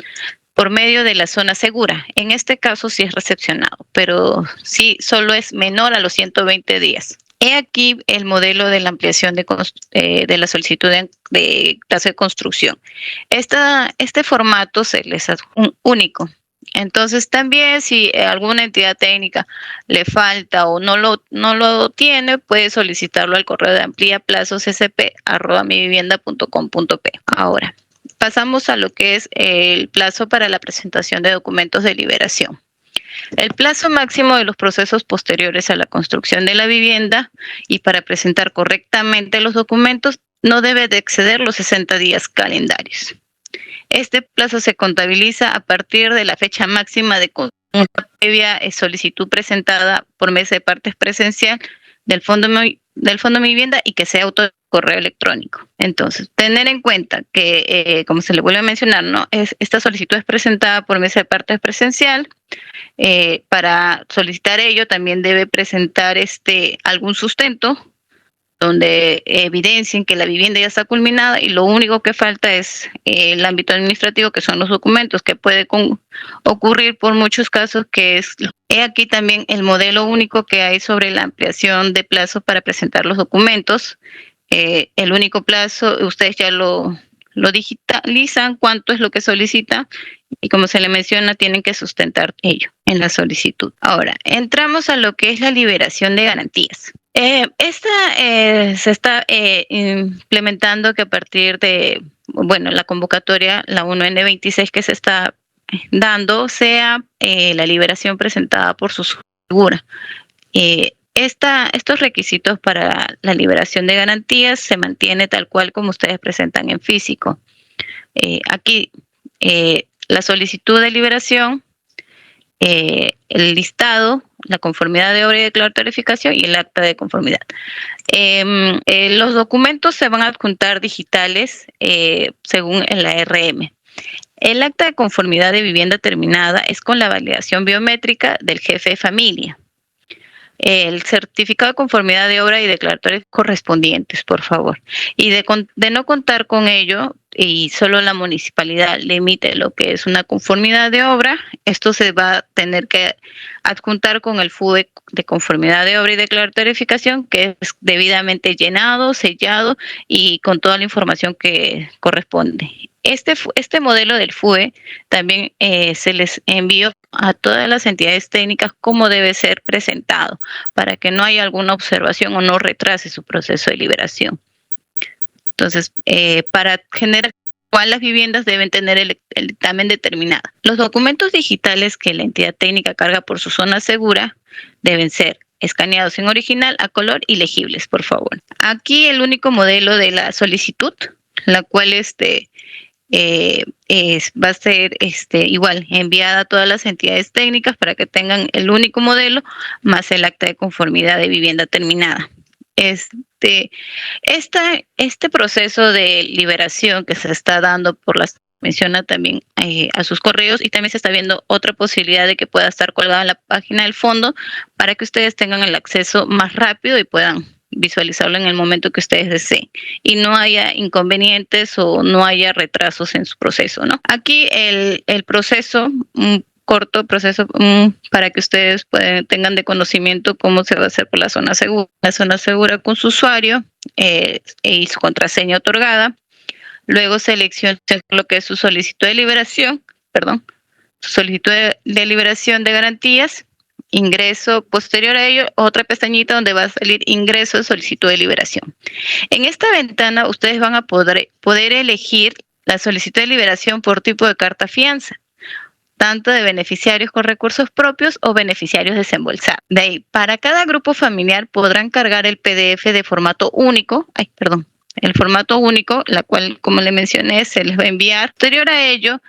[SPEAKER 4] por medio de la zona segura. En este caso sí es recepcionado, pero sí solo es menor a los 120 días. He aquí el modelo de la ampliación de la solicitud de plazo de construcción. Este formato se les hace único. Entonces también si alguna entidad técnica le falta o no lo tiene, puede solicitarlo al correo de ampliaplazoscp@mivivienda.com.p. Ahora, pasamos a lo que es el plazo para la presentación de documentos de liberación. El plazo máximo de los procesos posteriores a la construcción de la vivienda y para presentar correctamente los documentos no debe de exceder los 60 días calendarios. Este plazo se contabiliza a partir de la fecha máxima de una previa solicitud presentada por mesa de partes presencial del Fondo Mi Vivienda y que sea auto correo electrónico. Entonces, tener en cuenta que, como se le vuelve a mencionar, ¿no? Esta solicitud es presentada por mesa de partes presencial. Para solicitar ello también debe presentar algún sustento
[SPEAKER 6] donde evidencien que la vivienda ya está culminada y lo único que falta es el ámbito administrativo, que son los documentos, que puede ocurrir por muchos casos, que es aquí también el modelo único que hay sobre la ampliación de plazo para presentar los documentos. El único plazo, ustedes ya lo digitalizan, cuánto es lo que solicita, y como se le menciona, tienen que sustentar ello en la solicitud. Ahora, entramos a lo que es la liberación de garantías. Esta se está implementando que a partir de, la convocatoria, la 1N26 que se está dando, sea la liberación presentada por su segura. Estos requisitos para la liberación de garantías se mantiene tal cual como ustedes presentan en físico. Aquí la solicitud de liberación, el listado, la conformidad de obra y declaratoria de verificación y el acta de conformidad. Los documentos se van a adjuntar digitales según la RM. El acta de conformidad de vivienda terminada es con la validación biométrica del jefe de familia. El certificado de conformidad de obra y declaratorios correspondientes, por favor. Y de no contar con ello, y solo la municipalidad le emite lo que es una conformidad de obra, esto se va a tener que adjuntar con el FUE de conformidad de obra y declaratoria de verificación, que es debidamente llenado, sellado y con toda la información que corresponde. Este modelo del FUE también se les envió a todas las entidades técnicas cómo debe ser presentado para que no haya alguna observación o no retrase su proceso de liberación. Entonces, para generar cuáles viviendas deben tener el dictamen determinado. Los documentos digitales que la entidad técnica carga por su zona segura deben ser escaneados en original, a color y legibles, por favor. Aquí el único modelo de la solicitud, la cual va a ser igual enviada a todas las entidades técnicas para que tengan el único modelo más el acta de conformidad de vivienda terminada. Este proceso de liberación que se está dando por las menciona también a sus correos, y también se está viendo otra posibilidad de que pueda estar colgada en la página del fondo para que ustedes tengan el acceso más rápido y puedan visualizarlo en el momento que ustedes deseen y no haya inconvenientes o no haya retrasos en su proceso, ¿no? Aquí el proceso, un corto proceso para que ustedes tengan de conocimiento cómo se va a hacer por la zona segura. La zona segura con su usuario y su contraseña otorgada. Luego selecciona lo que es su solicitud de liberación, su solicitud de liberación de garantías. Ingreso, posterior a ello, otra pestañita donde va a salir ingreso de solicitud de liberación. En esta ventana ustedes van a poder elegir la solicitud de liberación por tipo de carta fianza, tanto de beneficiarios con recursos propios o beneficiarios desembolsados. De ahí, para cada grupo familiar podrán cargar el PDF de formato único, el formato único, la cual, como le mencioné, se les va a enviar. Posterior a ello,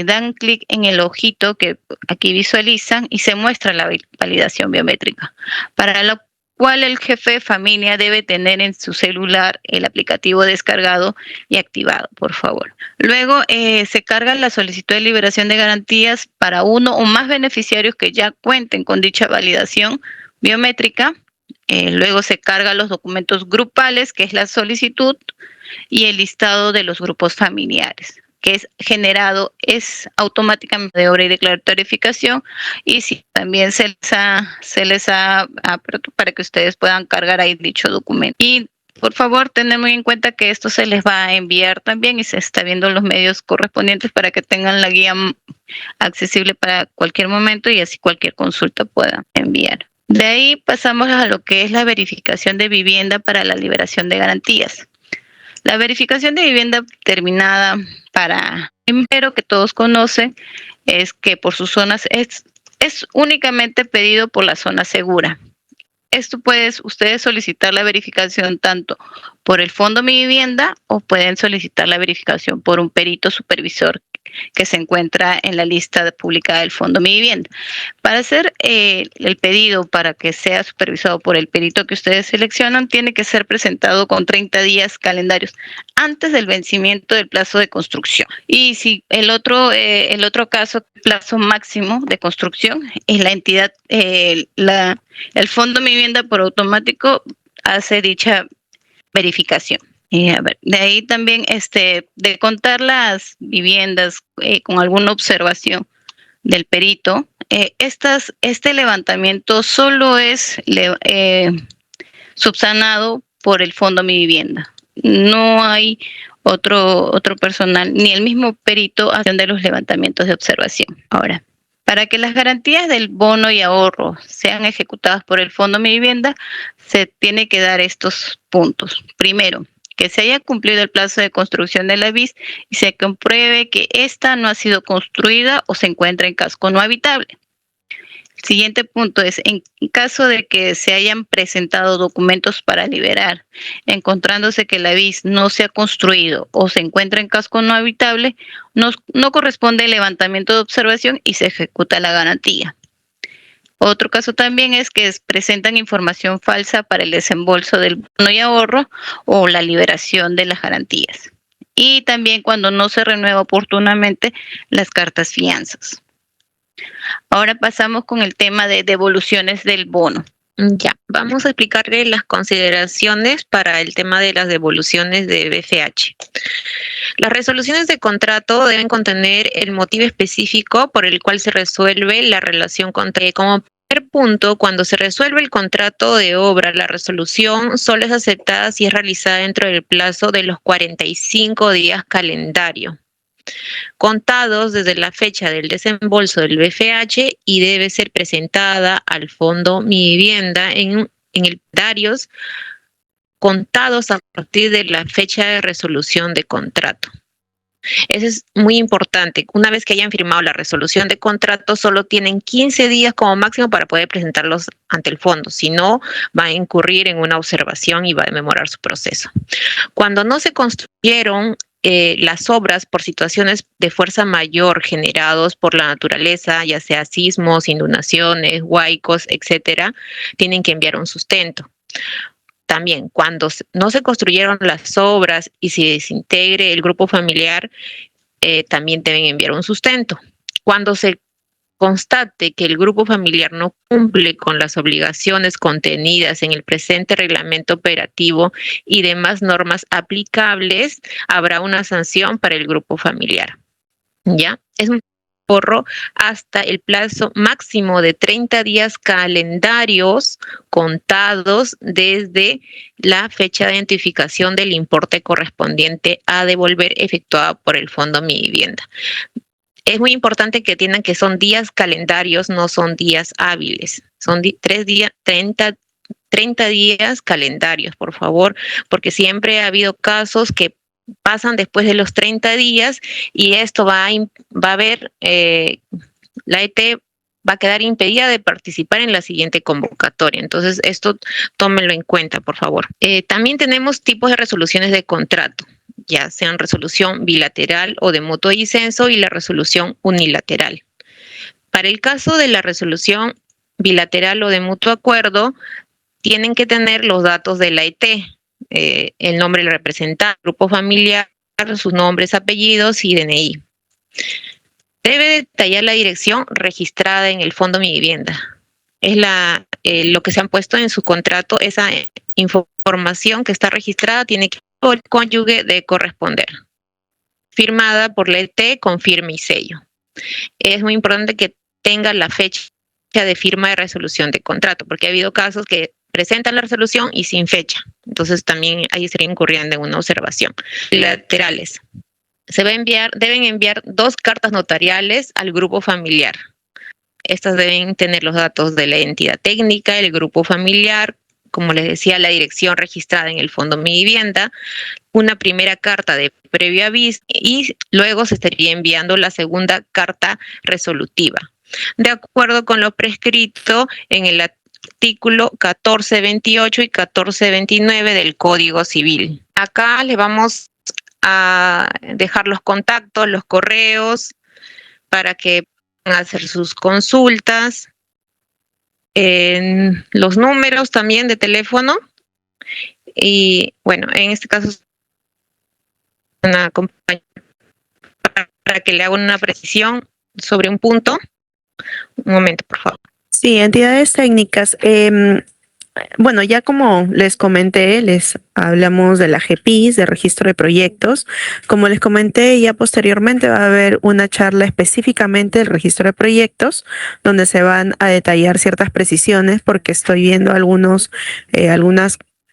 [SPEAKER 6] dan clic en el ojito que aquí visualizan y se muestra la validación biométrica, para lo cual el jefe de familia debe tener en su celular el aplicativo descargado y activado, por favor. Luego se carga la solicitud de liberación de garantías para uno o más beneficiarios que ya cuenten con dicha validación biométrica. Luego se cargan los documentos grupales, que es la solicitud, y el listado de los grupos familiares, que es generado automáticamente de obra y declaratoria de verificación, y si también se les ha para que ustedes puedan cargar ahí dicho documento. Y por favor, tener muy en cuenta que esto se les va a enviar también y se está viendo los medios correspondientes para que tengan la guía accesible para cualquier momento y así cualquier consulta pueda enviar. De ahí pasamos a lo que es la verificación de vivienda para la liberación de garantías. La verificación de vivienda terminada primero que todos conocen, es que por sus zonas es únicamente pedido por la zona segura. Esto ustedes solicitar la verificación tanto por el Fondo Mi Vivienda o pueden solicitar la verificación por un perito supervisor que se encuentra en la lista publicada del Fondo Mi Vivienda. Para hacer el pedido para que sea supervisado por el perito que ustedes seleccionan, tiene que ser presentado con 30 días calendarios antes del vencimiento del plazo de construcción. Y si el otro caso, plazo máximo de construcción, es la entidad, el Fondo Mi Vivienda por automático hace dicha verificación. A ver, de ahí también de contar las viviendas con alguna observación del perito, este levantamiento solo es subsanado por el Fondo Mi Vivienda. No hay otro personal, ni el mismo perito haciendo los levantamientos de observación. Ahora, para que las garantías del bono y ahorro sean ejecutadas por el Fondo Mi Vivienda, se tiene que dar estos puntos. Primero, que se haya cumplido el plazo de construcción de la VIS y se compruebe que ésta no ha sido construida o se encuentra en casco no habitable. El siguiente punto es, en caso de que se hayan presentado documentos para liberar, encontrándose que la VIS no se ha construido o se encuentra en casco no habitable, no corresponde el levantamiento de observación y se ejecuta la garantía. Otro caso también es que presentan información falsa para el desembolso del bono y ahorro o la liberación de las garantías. Y también cuando no se renueva oportunamente las cartas fianzas. Ahora pasamos con el tema de devoluciones del bono.
[SPEAKER 4] Ya, vamos a explicarle las consideraciones para el tema de las devoluciones de BFH. Las resoluciones de contrato deben contener el motivo específico por el cual se resuelve la relación contractual. Como primer punto, cuando se resuelve el contrato de obra, la resolución solo es aceptada si es realizada dentro del plazo de los 45 días calendario, contados desde la fecha del desembolso del BFH, y debe ser presentada al Fondo Mi Vivienda en el calendarios contados a partir de la fecha de resolución de contrato. Eso es muy importante. Una vez que hayan firmado la resolución de contrato, solo tienen 15 días como máximo para poder presentarlos ante el fondo. Si no, va a incurrir en una observación y va a demorar su proceso. Cuando no se construyeron las obras por situaciones de fuerza mayor generados por la naturaleza, ya sea sismos, inundaciones, huaicos, etcétera, tienen que enviar un sustento. También, cuando no se construyeron las obras y se desintegre el grupo familiar, también deben enviar un sustento. Cuando se constate que el grupo familiar no cumple con las obligaciones contenidas en el presente reglamento operativo y demás normas aplicables, habrá una sanción para el grupo familiar. ¿Ya? Es un ahorro hasta el plazo máximo de 30 días calendarios contados desde la fecha de identificación del importe correspondiente a devolver efectuada por el Fondo Mi Vivienda. Es muy importante que entiendan que son días calendarios, no son días hábiles. Son 30 días calendarios, por favor, porque siempre ha habido casos que pasan después de los 30 días y esto va a haber, la ET va a quedar impedida de participar en la siguiente convocatoria. Entonces, esto tómenlo en cuenta, por favor. También tenemos tipos de resoluciones de contrato, ya sean resolución bilateral o de mutuo disenso y la resolución unilateral. Para el caso de la resolución bilateral o de mutuo acuerdo, tienen que tener los datos de la ET, el nombre del representante, grupo familiar, sus nombres, apellidos y DNI. Debe detallar la dirección registrada en el Fondo Mi Vivienda. Es lo que se han puesto en su contrato, esa información que está registrada tiene que el cónyuge de corresponder, firmada por la ET con firma y sello. Es muy importante que tenga la fecha de firma de resolución de contrato, porque ha habido casos que presentan la resolución y sin fecha. Entonces también ahí sería incurriendo en una observación. Laterales. Deben enviar 2 cartas notariales al grupo familiar. Estas deben tener los datos de la entidad técnica, el grupo familiar, como les decía, la dirección registrada en el Fondo Mi Vivienda, una primera carta de previo aviso y luego se estaría enviando la segunda carta resolutiva, de acuerdo con lo prescrito en el artículo 1428 y 1429 del Código Civil. Acá les vamos a dejar los contactos, los correos, para que puedan hacer sus consultas. En los números también de teléfono y bueno, en este caso una compañía para que le haga una precisión sobre un punto. Un momento, por favor.
[SPEAKER 3] Sí, entidades técnicas. Bueno, ya como les comenté, les hablamos de la GPIS, de registro de proyectos. Como les comenté, ya posteriormente va a haber una charla específicamente del registro de proyectos, donde se van a detallar ciertas precisiones, porque estoy viendo algunas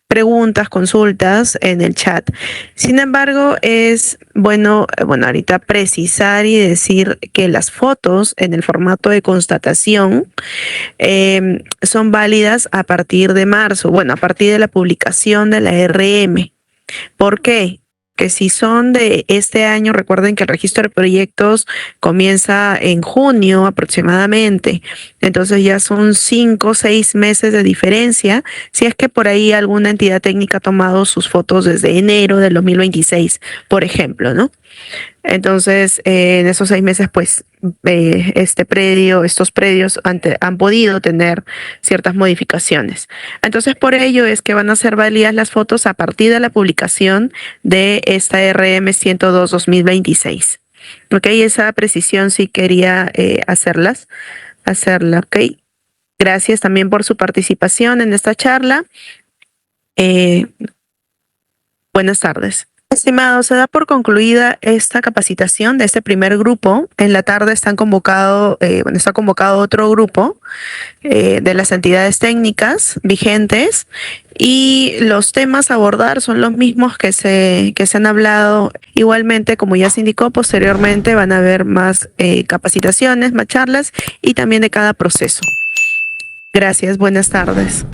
[SPEAKER 3] preguntas, consultas en el chat. Sin embargo, es bueno, ahorita precisar y decir que las fotos en el formato de constatación son válidas a partir de marzo, bueno, a partir de la publicación de la RM. ¿Por qué? Que si son de este año, recuerden que el registro de proyectos comienza en junio aproximadamente, entonces ya son 5 o 6 meses de diferencia, si es que por ahí alguna entidad técnica ha tomado sus fotos desde enero del 2026, por ejemplo, ¿no? Entonces, en esos 6 meses, pues, estos predios han podido tener ciertas modificaciones. Entonces, por ello es que van a ser válidas las fotos a partir de la publicación de esta RM 102-2026. Ok, esa precisión sí quería hacerla, ok. Gracias también por su participación en esta charla. Buenas tardes. Estimados, se da por concluida esta capacitación de este primer grupo. En la tarde está convocado otro grupo de las entidades técnicas vigentes y los temas a abordar son los mismos que se han hablado. Igualmente, como ya se indicó, posteriormente van a haber más capacitaciones, más charlas y también de cada proceso. Gracias, buenas tardes.